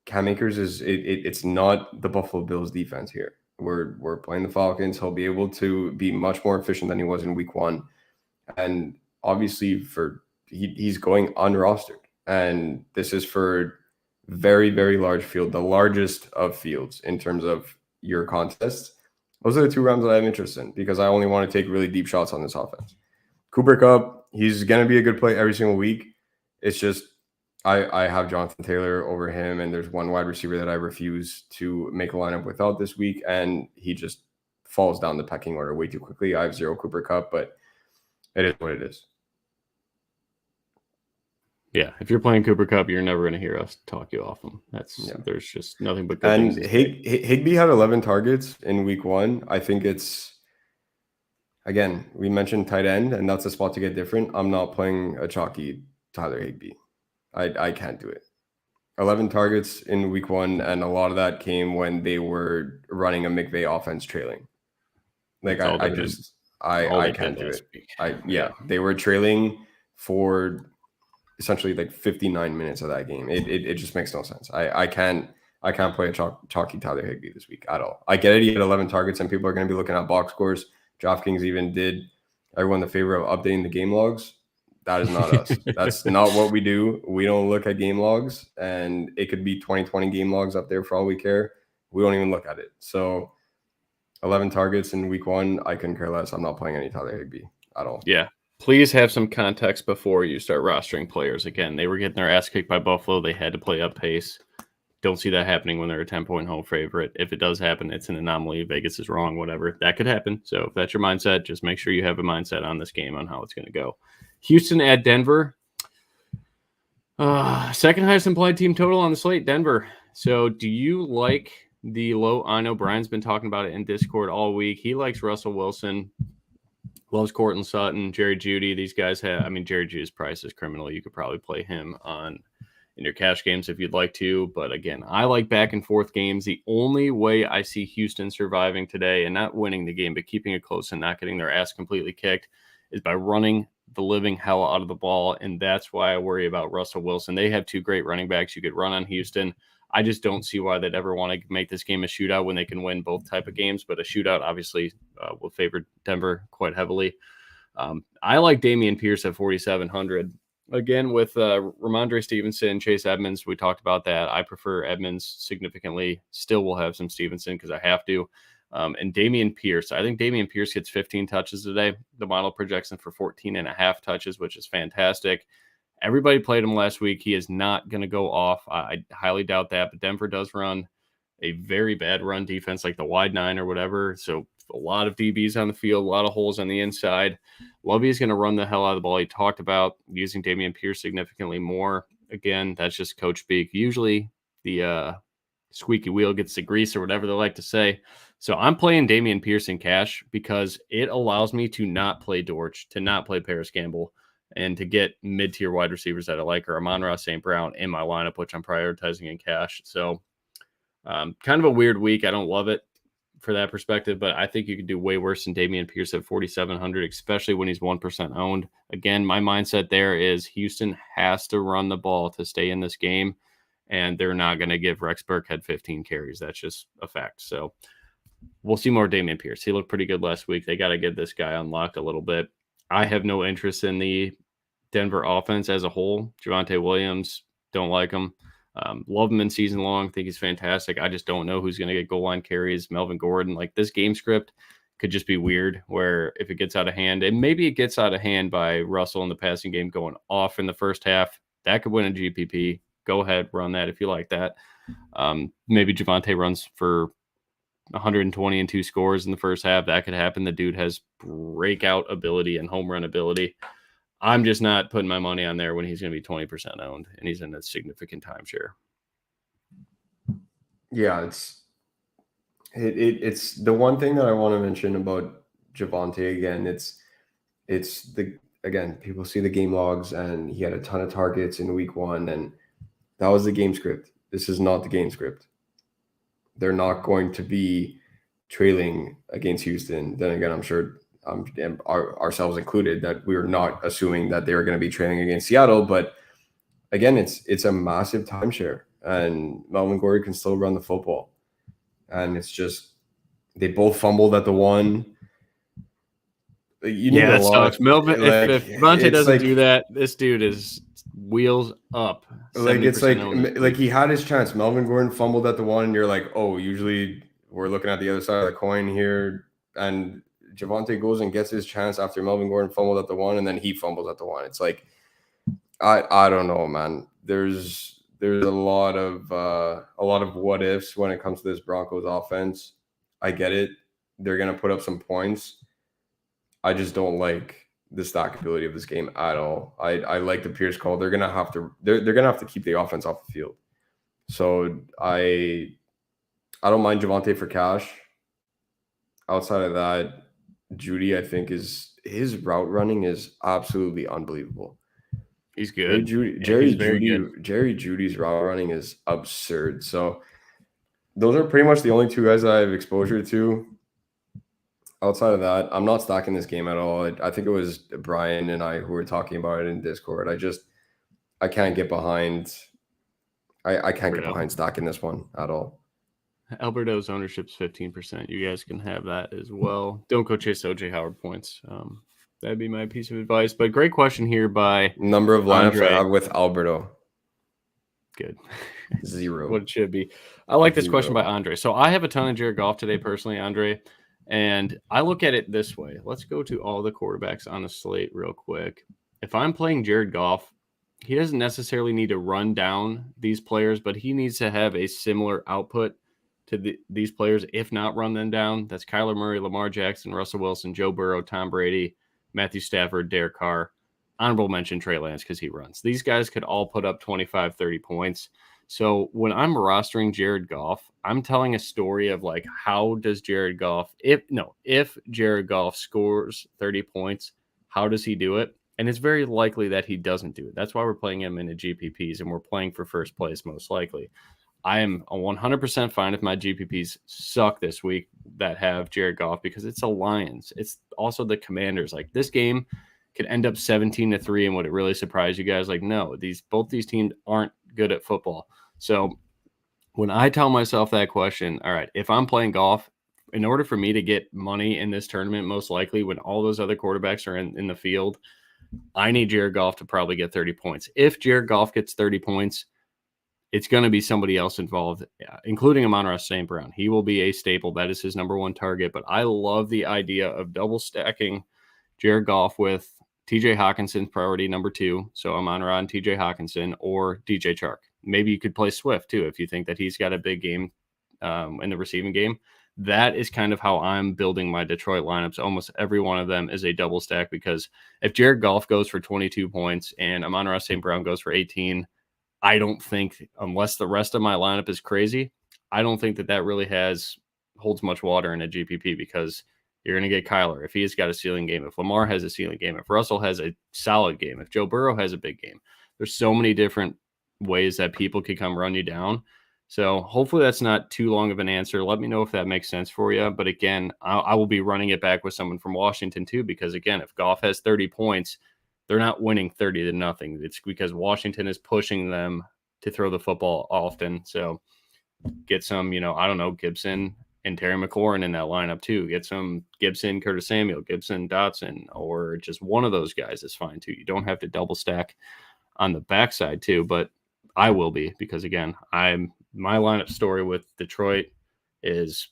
B: Cam Akers it's not the Buffalo Bills defense here. We're playing the Falcons. He'll be able to be much more efficient than he was in week one. And obviously he's going unrostered. And this is for very, very large field, the largest of fields in terms of your contests. Those are the two rounds that I have interest in because I only want to take really deep shots on this offense. Cooper Kupp, he's going to be a good play every single week. It's just I have Jonathan Taylor over him, and there's one wide receiver that I refuse to make a lineup without this week, and he just falls down the pecking order way too quickly. I have zero Cooper Kupp, but it is what it is.
A: Yeah, if you're playing Cooper Kupp, you're never going to hear us talk you off him. There's just nothing but good
B: and
A: things.
B: Higbee had 11 targets in week one. I think it's, again, we mentioned tight end, and that's a spot to get different. I'm not playing a chalky Tyler Higbee. I can't do it. 11 targets in week one, and a lot of that came when they were running a McVay offense trailing. Like I can't do it. They were trailing for essentially like 59 minutes of that game. It just makes no sense. I can't play a chalky Tyler Higbee this week at all. I get it. He had 11 targets, and people are going to be looking at box scores. DraftKings even did everyone the favor of updating the game logs. That is not us. That's not what we do. We don't look at game logs, and it could be 2020 game logs up there for all we care. We don't even look at it. So 11 targets in week one, I couldn't care less. I'm not playing any Tyler Higbee at all.
A: Yeah. Please have some context before you start rostering players. Again, they were getting their ass kicked by Buffalo. They had to play up pace. Don't see that happening when they're a 10-point home favorite. If it does happen, it's an anomaly. Vegas is wrong, whatever. That could happen. So if that's your mindset, just make sure you have a mindset on this game on how it's going to go. Houston at Denver. Second highest implied team total on the slate, Denver. So do you like the low? I know Brian's been talking about it in Discord all week. He likes Russell Wilson. Loves Courtland Sutton, Jerry Jeudy. These guys Jerry Jeudy's price is criminal. You could probably play him in your cash games if you'd like to. But again, I like back and forth games. The only way I see Houston surviving today and not winning the game, but keeping it close and not getting their ass completely kicked is by running the living hell out of the ball. And that's why I worry about Russell Wilson. They have two great running backs. You could run on Houston. I just don't see why they'd ever want to make this game a shootout when they can win both type of games. But a shootout obviously will favor Denver quite heavily. I like Damien Pierce at 4,700. Again, with Ramondre Stevenson, Chase Edmonds, we talked about that. I prefer Edmonds significantly. Still will have some Stevenson because I have to. And Damien Pierce. I think Damien Pierce gets 15 touches today. The model projects him for 14.5 touches, which is fantastic. Everybody played him last week. He is not going to go off. I highly doubt that. But Denver does run a very bad run defense, like the wide 9 or whatever. So a lot of DBs on the field, a lot of holes on the inside. Lovey is going to run the hell out of the ball. He talked about using Damien Pierce significantly more. Again, that's just coach speak. Usually the squeaky wheel gets the grease or whatever they like to say. So I'm playing Damien Pierce in cash because it allows me to not play Dortch, to not play Paris Campbell, and to get mid-tier wide receivers that I like, or Amon-Ra St. Brown in my lineup, which I'm prioritizing in cash. So kind of a weird week. I don't love it for that perspective, but I think you could do way worse than Damien Pierce at 4,700, especially when he's 1% owned. Again, my mindset there is Houston has to run the ball to stay in this game, and they're not going to give Rex Burkhead 15 carries. That's just a fact. So we'll see more Damien Pierce. He looked pretty good last week. They got to get this guy unlocked a little bit. I have no interest in the Denver offense as a whole. Javonte Williams, don't like him. Love him in season long. Think he's fantastic. I just don't know who's going to get goal line carries. Melvin Gordon, like this game script could just be weird where if it gets out of hand, and maybe it gets out of hand by Russell in the passing game going off in the first half, that could win a GPP. Go ahead, run that if you like that. Maybe Javonte runs for 120 and 2 scores in the first half. That could happen. The dude has breakout ability and home run ability. I'm just not putting my money on there when he's going to be 20% owned and he's in a significant timeshare.
B: Yeah, it's the one thing that I want to mention about Javonte again. Again, people see the game logs and he had a ton of targets in week 1, and that was the game script. This is not the game script. They're not going to be trailing against Houston. Then again, I'm sure ourselves included, that we were not assuming that they were going to be trailing against Seattle. But again, it's a massive timeshare, and Melvin Gordon can still run the football. And it's just, they both fumbled at the 1. You need
A: that sucks. Melvin, if Devontae doesn't do that, this dude is wheels up.
B: Like it's like he had his chance. Melvin Gordon fumbled at the 1, and you're like, oh, usually we're looking at the other side of the coin here, and Javonte goes and gets his chance after Melvin Gordon fumbled at the 1, and then he fumbled at the 1. It's like, I don't know, man. There's a lot of what ifs when it comes to this Broncos offense. I get it. They're gonna put up some points. I just don't like the stackability of this game at all. I like the Pierce call. They're gonna have to keep the offense off the field. So I don't mind Javonte for cash. Outside of that, Judy, I think his route running is absolutely unbelievable.
A: He's good.
B: Jerry Judy's route running is absurd. So those are pretty much the only 2 guys that I have exposure to. Outside of that, I'm not stacking this game at all. I think it was Brian and I who were talking about it in Discord. I can't get behind. I can't get behind stacking this one at all.
A: Alberto's ownership's 15%. You guys can have that as well. Don't go chase OJ Howard points. That'd be my piece of advice. But great question here by
B: number of lineups
A: Andre.
B: I have with Alberto.
A: Good.
B: 0.
A: What it should be. I like this question by Andre. So I have a ton of Jared Goff today personally, Andre. And I look at it this way. Let's go to all the quarterbacks on the slate real quick. If I'm playing Jared Goff, he doesn't necessarily need to run down these players, but he needs to have a similar output to these players, if not run them down. That's Kyler Murray, Lamar Jackson, Russell Wilson, Joe Burrow, Tom Brady, Matthew Stafford, Derek Carr. Honorable mention Trey Lance because he runs. These guys could all put up 25, 30 points. So when I'm rostering Jared Goff, I'm telling a story of like, how does Jared Goff, if Jared Goff scores 30 points, how does he do it? And it's very likely that he doesn't do it. That's why we're playing him in the GPPs and we're playing for first place most likely. I am 100% fine if my GPPs suck this week that have Jared Goff because it's the Lions. It's also the Commanders. Like this game could end up 17-3. And would it really surprise you guys? Like, no, both these teams aren't good at football. So when I tell myself that question, all right, if I'm playing golf in order for me to get money in this tournament, most likely when all those other quarterbacks are in the field, I need Jared Goff to probably get 30 points. If Jared Goff gets 30 points, it's going to be somebody else involved, including Amon-Ra St. Brown. He will be a staple. That is his number one target. But I love the idea of double stacking Jared Goff with TJ Hawkinson's priority number 2. So Amon-Ra and TJ Hawkinson, or DJ Chark. Maybe you could play Swift too if you think that he's got a big game in the receiving game. That is kind of how I'm building my Detroit lineups. Almost every one of them is a double stack, because if Jared Goff goes for 22 points and Amon-Ra St. Brown goes for 18, I don't think, unless the rest of my lineup is crazy, I don't think that really holds much water in a GPP, because you're going to get Kyler if he has got a ceiling game, if Lamar has a ceiling game, if Russell has a solid game, if Joe Burrow has a big game. There's so many different ways that people could come run you down. So hopefully that's not too long of an answer. Let me know if that makes sense for you. But again, I will be running it back with someone from Washington too, because again, if Goff has 30 points, they're not winning 30-0. It's because Washington is pushing them to throw the football often. So get some, I don't know, Gibson and Terry McLaurin in that lineup too. Get some Gibson, Curtis Samuel, Gibson, Dotson, or just one of those guys is fine too. You don't have to double stack on the backside too, but I will be, because again, my lineup story with Detroit is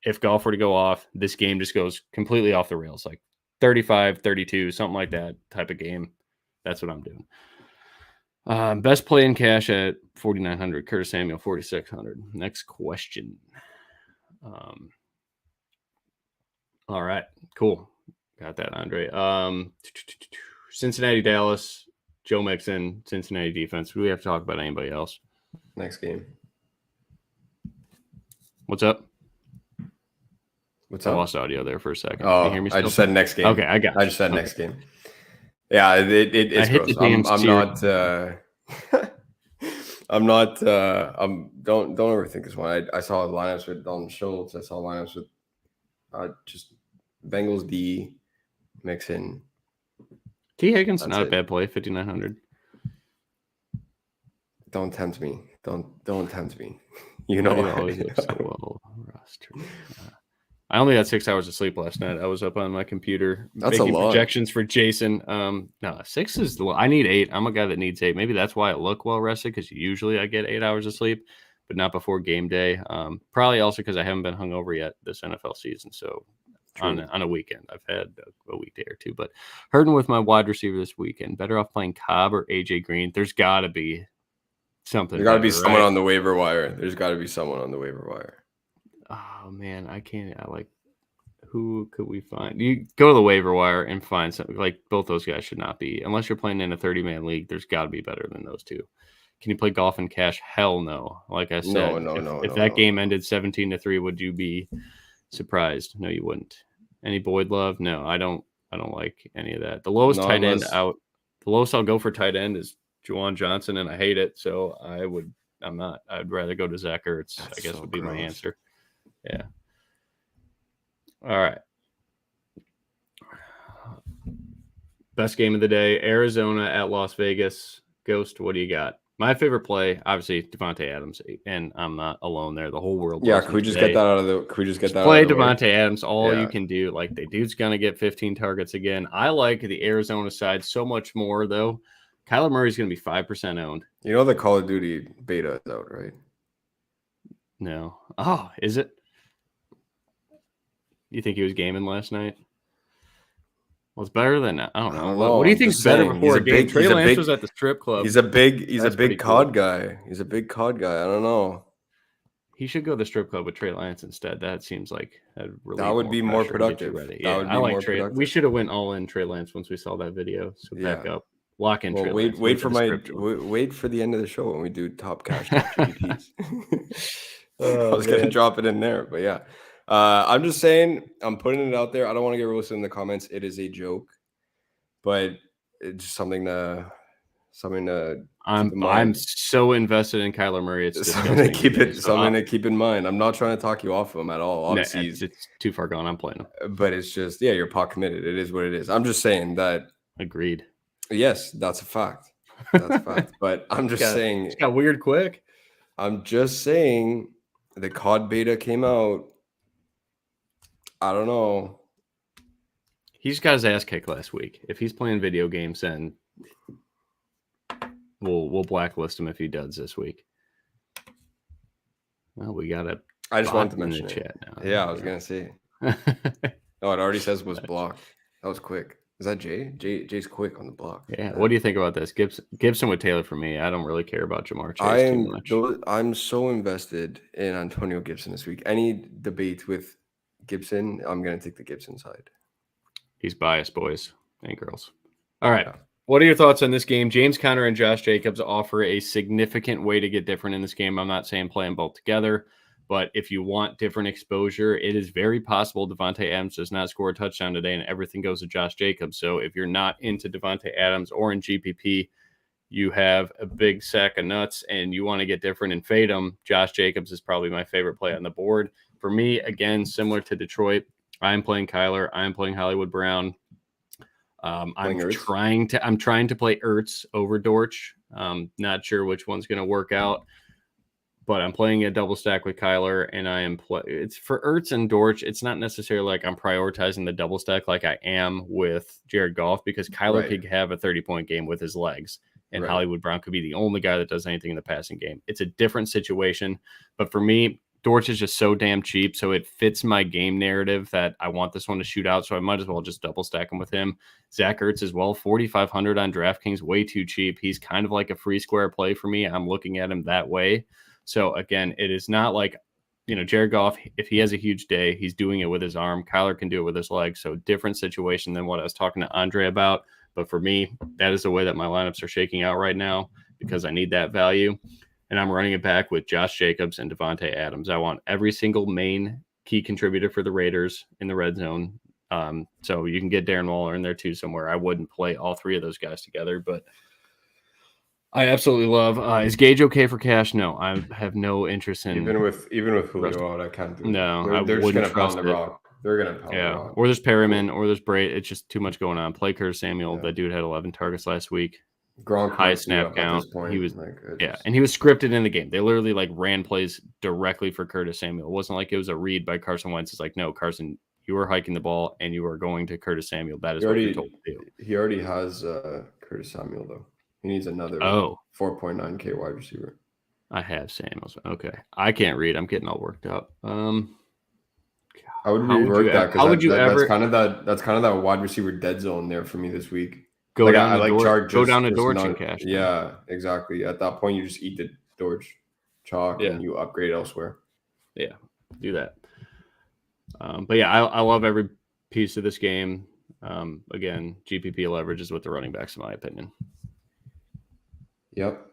A: if Goff were to go off, this game just goes completely off the rails, like 35, 32, something like that type of game. That's what I'm doing. Best play in cash at 4,900. Curtis Samuel, 4,600. Next question. All right, cool. Got that, Andre. Cincinnati, Dallas, Joe Mixon, Cincinnati defense. Do we have to talk about anybody else?
B: Next game.
A: What's up?
B: What's
A: I
B: up?
A: lost audio there for a second.
B: Oh,
A: Can you hear me still?
B: I just said next game.
A: Okay, I got you.
B: I just said next game. Yeah, it's gross. I'm not. Don't overthink this one. I saw lineups with Dalton Schultz. I saw lineups with just Bengals D, Mixon.
A: T. Higgins, not a bad play, 5,900.
B: Don't tempt me. Don't tempt me. You know,
A: it always looks so well rostered. I only had 6 hours of sleep last night. I was up on my computer making projections for Jason. No, 6 is I need 8. I'm a guy that needs 8. Maybe that's why I look well rested, because usually I get 8 hours of sleep, but not before game day. Probably also because I haven't been hungover yet this NFL season. So on a weekend, I've had a weekday or two. But hurting with my wide receiver this weekend. Better off playing Cobb or AJ Green. There's got to be something.
B: There's got to be someone on the waiver wire. There's got to be someone on the waiver wire.
A: Oh man, I can't. Who could we find? You go to the waiver wire and find something. Like both those guys should not be, unless you're playing in a 30-man league. There's got to be better than those two. Can you play golf in cash? Hell no. Like I said, if that game ended 17-3, would you be surprised? No, you wouldn't. Any Boyd love? No, I don't like any of that. The lowest tight end out. The lowest I'll go for tight end is Juwan Johnson, and I hate it. So I'm not. I'd rather go to Zach Ertz. I guess would be my answer. Yeah. All right. Best game of the day, Arizona at Las Vegas. Ghost, what do you got? My favorite play, obviously, Devontae Adams, and I'm not alone there. The whole world.
B: Yeah, can we just get that out of the? Can we just get that?
A: Play Devontae Adams. All you can do. Like the dude's gonna get 15 targets again. I like the Arizona side so much more though. Kyler Murray's gonna be 5% owned.
B: You know the Call of Duty beta is out, right?
A: No. Oh, is it? You think he was gaming last night? Well, it's better than I don't know. What do you think's better before a game? Trey Lance was at the strip club.
B: He's a big COD guy. He's a big COD guy. I don't know.
A: He should go to the strip club with Trey Lance instead. That seems like that
B: would be more productive.
A: Yeah, I like Trey. Productive. We should have went all in Trey Lance once we saw that video. So back up, lock in. Well, Trey Lance.
B: Wait for the end of the show when we do top cash GPPs. I was gonna drop it in there, but yeah. I'm just saying, I'm putting it out there. I don't want to get roasted in the comments. It is a joke, but it's just something to.
A: I'm so invested in Kyler Murray. It's
B: something to keep in mind. I'm not trying to talk you off of him at all. Obviously,
A: it's too far gone. I'm playing him,
B: but it's just you're pot committed. It is what it is. I'm just saying that.
A: Agreed.
B: Yes, that's a fact. That's a fact. But I'm just saying
A: it's got weird quick.
B: I'm just saying the COD beta came out. I don't know.
A: He's got his ass kicked last week. If he's playing video games, then we'll blacklist him if he does this week. Well, we got a
B: I just wanted to
A: in
B: mention
A: the
B: it.
A: chat now.
B: Yeah, I was gonna say. Oh, it already says was blocked. That was quick. Is that Jay? Jay's quick on the block.
A: Yeah. What do you think about this? Gibson with Taylor for me. I don't really care about Jamar Chase too much.
B: I'm so invested in Antonio Gibson this week. Any debate with Gibson, I'm gonna take the Gibson side.
A: He's biased, boys and girls. All right. Yeah. What are your thoughts on this game? James Conner and Josh Jacobs offer a significant way to get different in this game. I'm not saying play them both together, but if you want different exposure, it is very possible Devontae Adams does not score a touchdown today and everything goes to Josh Jacobs. So if you're not into Devontae Adams or in GPP, you have a big sack of nuts and you want to get different and fade them, Josh Jacobs is probably my favorite play on the board. For me, again, similar to Detroit, I'm playing Kyler. I'm playing Hollywood Brown. I'm trying to play Ertz over Dortch. Not sure which one's going to work out, but I'm playing a double stack with Kyler, and I am it's for Ertz and Dortch. It's not necessarily like I'm prioritizing the double stack like I am with Jared Goff, because Kyler could have a 30-point game with his legs, and Hollywood Brown could be the only guy that does anything in the passing game. It's a different situation, but for me, Dortch is just so damn cheap, so it fits my game narrative that I want this one to shoot out, so I might as well just double stack him with him. Zach Ertz as well, 4,500 on DraftKings, way too cheap. He's kind of like a free square play for me. I'm looking at him that way. So, again, it is not like, Jared Goff, if he has a huge day, he's doing it with his arm. Kyler can do it with his legs, so different situation than what I was talking to Andre about. But for me, that is the way that my lineups are shaking out right now because I need that value. And I'm running it back with Josh Jacobs and Devontae Adams. I want every single main key contributor for the Raiders in the red zone. So you can get Darren Waller in there too somewhere. I wouldn't play all three of those guys together, but I absolutely love. Is Gage okay for cash? No, I have no interest in.
B: Even with Julio out, I can't do it.
A: No,
B: they're just gonna pound the rock. They're gonna pound the rock.
A: Or there's Perryman, or there's Bray. It's just too much going on. Play Curtis Samuel. That dude had 11 targets last week.
B: Gronk
A: high snap count. He was and he was scripted in the game. They literally ran plays directly for Curtis Samuel. It wasn't like it was a read by Carson Wentz. It's like, no, Carson, you are hiking the ball and you are going to Curtis Samuel. That is what you're told to do.
B: He already has Curtis Samuel though. He needs another 4.9K wide receiver.
A: I have Samuels. Okay, I can't read. I'm getting all worked up.
B: I would rework that because that's kind of that wide receiver dead zone there for me this week.
A: Go down to Dortch and cash.
B: Yeah, exactly. At that point, you just eat the Dortch chalk and you upgrade elsewhere.
A: Yeah, do that. But yeah, I love every piece of this game. Again, GPP leverage is with the running backs, in my opinion.
B: Yep.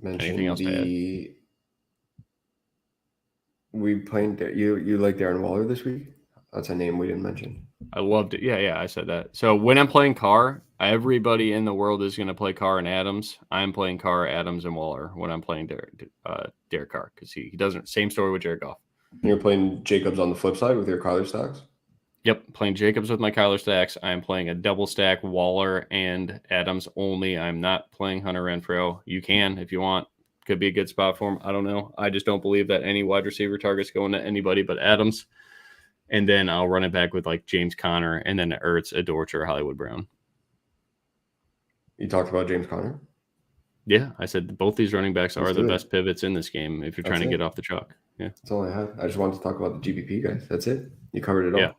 A: Anything else to add?
B: We playing. You like Darren Waller this week? That's a name we didn't mention.
A: I loved it. Yeah, I said that. So when I'm playing Carr, everybody in the world is going to play Carr and Adams. I'm playing Carr, Adams, and Waller when I'm playing Derek Carr because he doesn't. Same story with Jared Goff.
B: You're playing Jacobs on the flip side with your Kyler stacks?
A: Yep, playing Jacobs with my Kyler stacks. I'm playing a double stack Waller and Adams only. I'm not playing Hunter Renfrow. You can if you want. Could be a good spot for him. I don't know. I just don't believe that any wide receiver target's going to anybody but Adams. And then I'll run it back with James Conner and then Ertz, a Dortch, or Hollywood Brown.
B: You talked about James Conner?
A: Yeah, I said both these running backs are the best pivots in this game if you're trying to get off the chalk. Yeah,
B: that's all I had. I just wanted to talk about the GPP guys. That's it. You covered it all.
A: Yeah.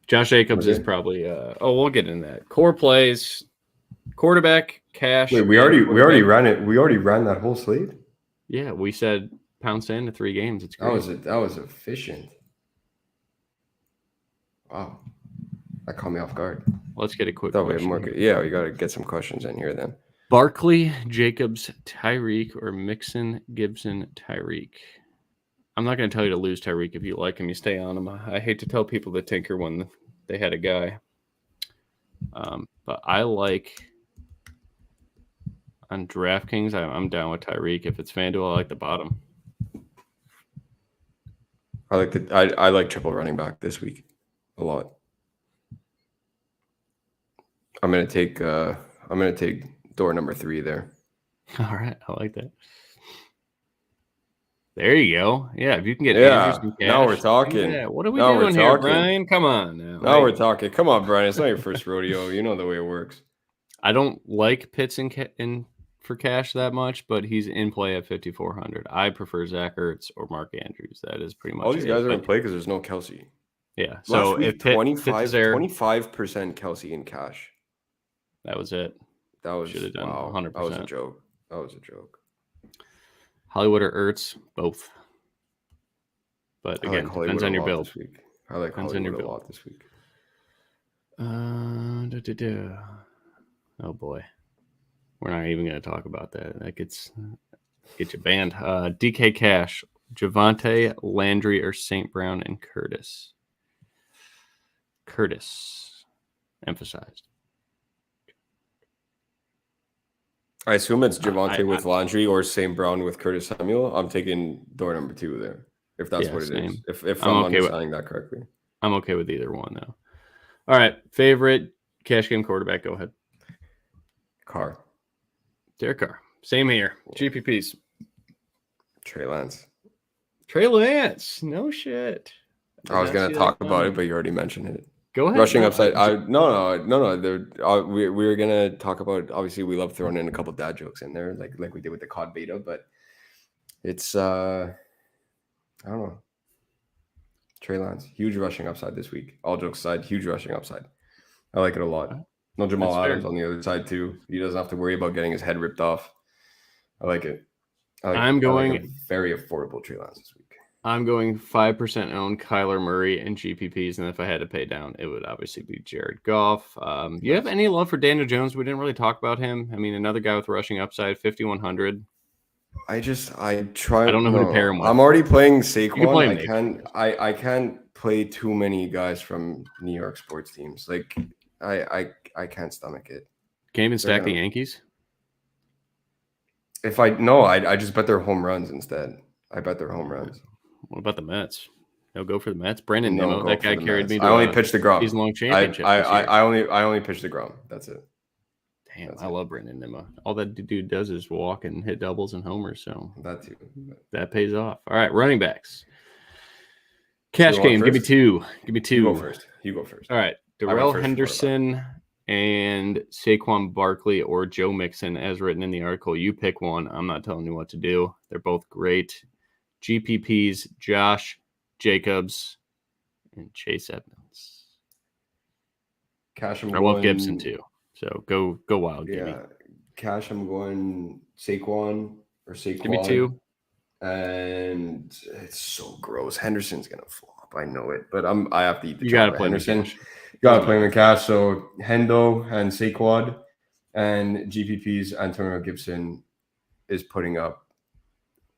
A: Josh Jacobs is probably. We'll get into that. Core plays, quarterback, cash.
B: Wait, we already ran it. We already ran that whole slate.
A: Yeah, we said pound sand to 3 games. It's great.
B: That was efficient. Wow, that caught me off guard.
A: Let's get a quick question.
B: We got to get some questions in here then.
A: Barkley, Jacobs, Tyreek, or Mixon, Gibson, Tyreek. I'm not going to tell you to lose Tyreek. If you like him, you stay on him. I hate to tell people to tinker when they had a guy. But I like on DraftKings, I'm down with Tyreek. If it's FanDuel, I like the bottom.
B: I like triple running back this week a lot. I'm gonna take door number 3 there.
A: All right, I like that. There you go. Yeah, if you can get Andrews and Cash.
B: Now we're talking.
A: Yeah, what are we doing here, Andrews and Cash?
B: Now we're talking.
A: Yeah, what are we
B: Now we're
A: doing here,
B: talking.
A: Brian? Come on now.
B: Now we're talking. Come on, Brian. It's not your first rodeo. You know the way it works.
A: I don't like Pitts in for cash that much, but he's in play at 5,400. I prefer Zach Ertz or Mark Andrews. That is pretty much
B: all these guys are in play because there's no Kelsey.
A: Yeah. So if
B: 25% Kelsey in cash.
A: That was it.
B: That was
A: should have done 100%.
B: That was a joke. That was a joke.
A: Hollywood or Ertz, both. But again, depends on your build.
B: I like Hollywood a lot this week.
A: Oh boy, we're not even going to talk about that. That gets you banned. DK Cash, Javonte, Landry, or St. Brown and Curtis. Curtis, emphasized.
B: I assume it's Javonte with Landry or St. Brown with Curtis Samuel. I'm taking door number 2 there, if that's what it is. If I'm understanding that correctly.
A: I'm okay with either one, though. All right. Favorite cash game quarterback? Go ahead.
B: Carr.
A: Derek Carr. Same here. GPPs.
B: Trey Lance.
A: No shit.
B: I was going to talk about it, but you already mentioned it.
A: Go ahead.
B: Rushing upside. No. We were gonna talk about. Obviously, we love throwing in a couple dad jokes in there, like we did with the COD beta. But it's I don't know. Trey Lance, huge rushing upside this week. All jokes aside, huge rushing upside. I like it a lot. No Jamal Adams on the other side too. He doesn't have to worry about getting his head ripped off. I like it.
A: I'm going
B: a very affordable Trey Lance this week.
A: I'm going 5% owned Kyler Murray and GPPs, and if I had to pay down, it would obviously be Jared Goff. You have any love for Daniel Jones? We didn't really talk about him. I mean, another guy with rushing upside, 5,100.
B: I don't know
A: who to pair him with.
B: I'm already playing Saquon.
A: Play
B: I can't play too many guys from New York sports teams. Like I can't stomach it.
A: Can't even stack the Yankees.
B: I just bet their home runs instead. I bet their home runs.
A: What about the Mets? No, go for the Mets. Brandon Nimmo, that guy carried me to
B: I only pitched the Grom.
A: He's long championship.
B: I only pitched the Grom. That's it.
A: Damn, I love Brandon Nimmo. All that dude does is walk and hit doubles and homers. So
B: that too.
A: That pays off. All right, running backs. Cash game. Give me two.
B: You go first.
A: All right, Darrell Henderson and Saquon Barkley or Joe Mixon, as written in the article. You pick one. I'm not telling you what to do. They're both great. GPPs, Josh Jacobs and Chase Edmonds.
B: Cash,
A: I love Gibson too. So go wild.
B: Yeah. Cash, I'm going Saquon.
A: Give me two.
B: And it's so gross. Henderson's gonna flop. I know it, but I have to eat the
A: You gotta play
B: Henderson. You gotta play him in cash. So Hendo and Saquon and GPPs, Antonio Gibson is putting up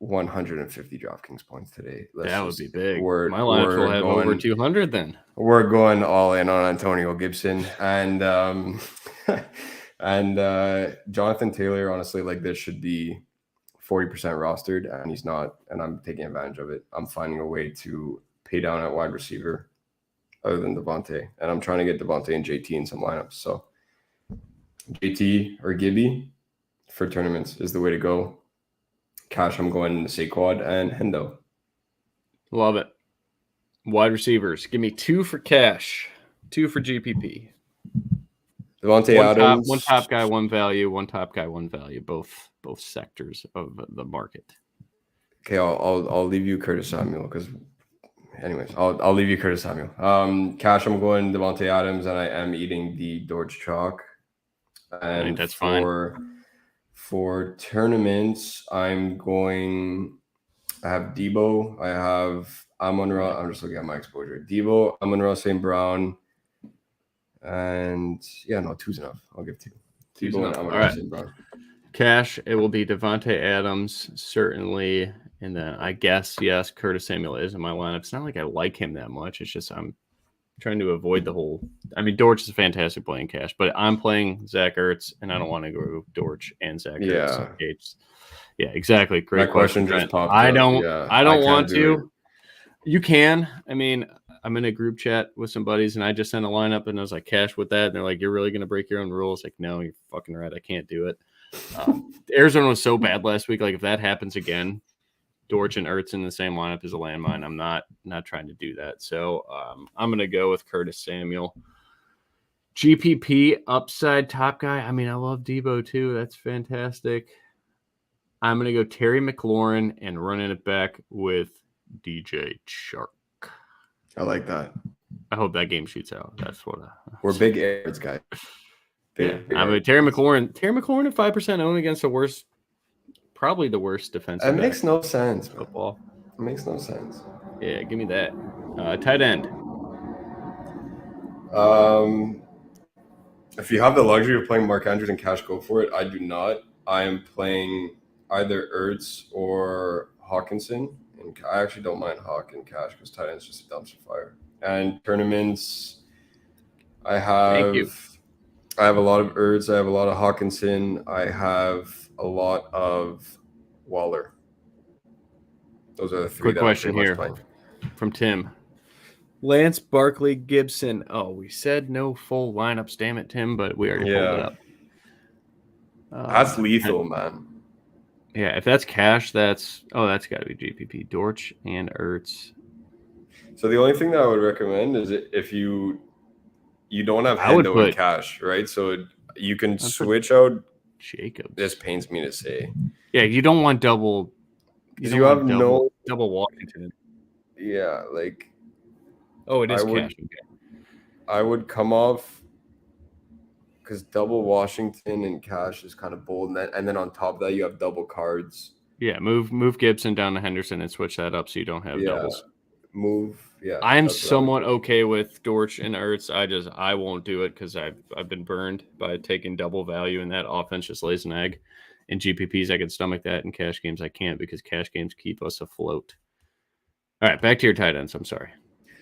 B: 150 DraftKings points today.
A: That would be big. My lineup will have over 200 then. We're
B: going all in on Antonio Gibson and and Jonathan Taylor. Honestly, like this should be 40% rostered, and he's not, and I'm taking advantage of it. I'm finding a way to pay down at wide receiver other than Devontae, and I'm trying to get Devontae and JT in some lineups. So JT or Gibby for tournaments is the way to go. Cash, I'm going Saquon and Hendo.
A: Love it. Wide receivers. Give me two for cash, two for GPP.
B: Devontae Adams.
A: One top guy, one value. One top guy, one value. Both sectors of the market.
B: Okay, I'll leave you Curtis Samuel because, anyways, I'll leave you Curtis Samuel. Cash, I'm going Devontae Adams, and I am eating the Dortch chalk. And
A: I think that's fine.
B: For tournaments, I have Debo. I have Amon-Ra. I'm just looking at my exposure. Debo, Amon-Ra, St. Brown. And two's enough. I'll give two. Debo and Amon-Ra, St. Brown.
A: Cash, it will be Devontae Adams, certainly. And then I guess, yes, Curtis Samuel is in my lineup. It's not like I like him that much. It's just I'm trying to avoid the whole. I mean, Dortch is a fantastic play in cash, but I'm playing Zach Ertz, and I don't want to go Dortch and Zach Ertz. Yeah, exactly. Great question.
B: Just popped
A: I
B: up.
A: don't want to. You can. I mean, I'm in a group chat with some buddies, and I just sent a lineup, and I was like, cash with that. And they're like, you're really going to break your own rules? Like, no, you're fucking right. I can't do it. Arizona was so bad last week. Like, if that happens again, Dortch and Ertz in the same lineup is a landmine. I'm not trying to do that. So I'm going to go with Curtis Samuel. GPP upside top guy. I mean, I love Debo too. That's fantastic. I'm going to go Terry McLaurin and running it back with DJ Chark.
B: I like that.
A: I hope that game shoots out. That's what
B: we're big Ertz guys.
A: Big I mean, Terry McLaurin at 5% owned against probably the worst defensive.
B: That makes no sense.
A: Football.
B: It makes no sense.
A: Yeah, give me that. Tight end.
B: If you have the luxury of playing Mark Andrews in cash, go for it. I do not. I am playing either Ertz or Hawkinson. And I actually don't mind Hawk in cash because tight end is just a dumpster fire. And tournaments, I have a lot of Ertz. I have a lot of Hawkinson. I have a lot of Waller. Those are the three.
A: Quick question here from Tim. Lance, Barkley, Gibson. Oh, we said no full lineups. Damn it, Tim, but we already pulled it up.
B: That's lethal, man.
A: Yeah, if that's cash, that's got to be GPP. Dortch and Ertz.
B: So the only thing that I would recommend is if you don't have Hendo in cash, right? So you can switch out
A: Jacobs.
B: This pains me to say.
A: Yeah, you don't want double.
B: You have
A: double Washington.
B: Yeah, like.
A: Oh, it is cash.
B: I would come off because double Washington and cash is kind of bold, and then on top of that you have double cards.
A: Yeah, move Gibson down to Henderson and switch that up so you don't have doubles.
B: I
A: am somewhat okay with Dortch and Ertz. I won't do it because I've been burned by taking double value, and that offense just lays an egg. In GPPs, I can stomach that. In cash games, I can't because cash games keep us afloat. All right, back to your tight ends. I'm sorry.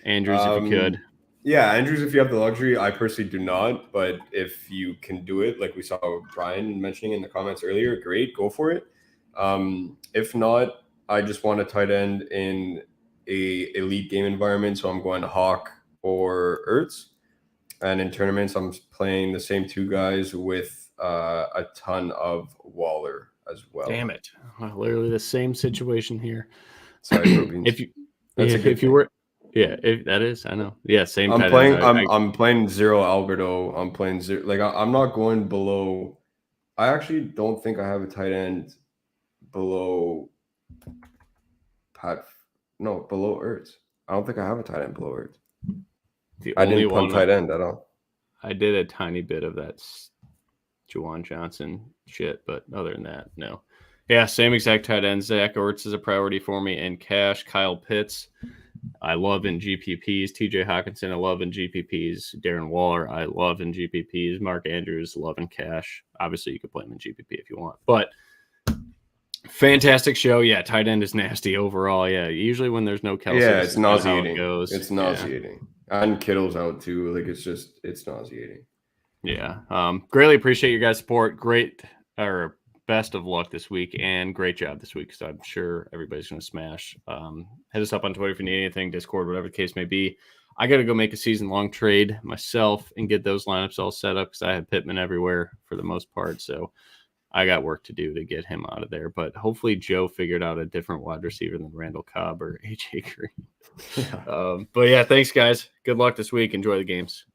A: Andrews, if you could.
B: Yeah, Andrews, if you have the luxury. I personally do not, but if you can do it, like we saw Brian mentioning in the comments earlier, great, go for it. If not, I just want a tight end in a elite game environment, so I'm going Hawk or Ertz. And in tournaments, I'm playing the same two guys with a ton of Waller as well.
A: Damn it. Literally the same situation here.
B: Sorry, if
A: you were... Yeah, that is. I know. Yeah, same.
B: I'm playing. I'm playing zero Alberto. I'm playing zero. Like I'm not going below. I actually don't think I have a tight end below below Ertz. I don't think I have a tight end below Ertz. I didn't play tight end at all.
A: I did a tiny bit of that Juwan Johnson shit, but other than that, no. Yeah, same exact tight end. Zach Ertz is a priority for me in cash. Kyle Pitts, I love in GPPs. TJ Hawkinson, I love in GPPs. Darren Waller, I love in GPPs. Mark Andrews, love in cash. Obviously, you could play him in GPP if you want. But fantastic show. Yeah, tight end is nasty overall. Yeah, usually when there's no Kelsey,
B: it's nauseating. It's nauseating. Yeah. And Kittle's out too. Like it's nauseating.
A: Yeah. Greatly appreciate your guys' support. Best of luck this week and great job this week because I'm sure everybody's going to smash. Hit us up on Twitter if you need anything, Discord, whatever the case may be. I got to go make a season-long trade myself and get those lineups all set up because I have Pittman everywhere for the most part. So I got work to do to get him out of there. But hopefully Joe figured out a different wide receiver than Randall Cobb or AJ Green.
B: Yeah.
A: But yeah, thanks, guys. Good luck this week. Enjoy the games.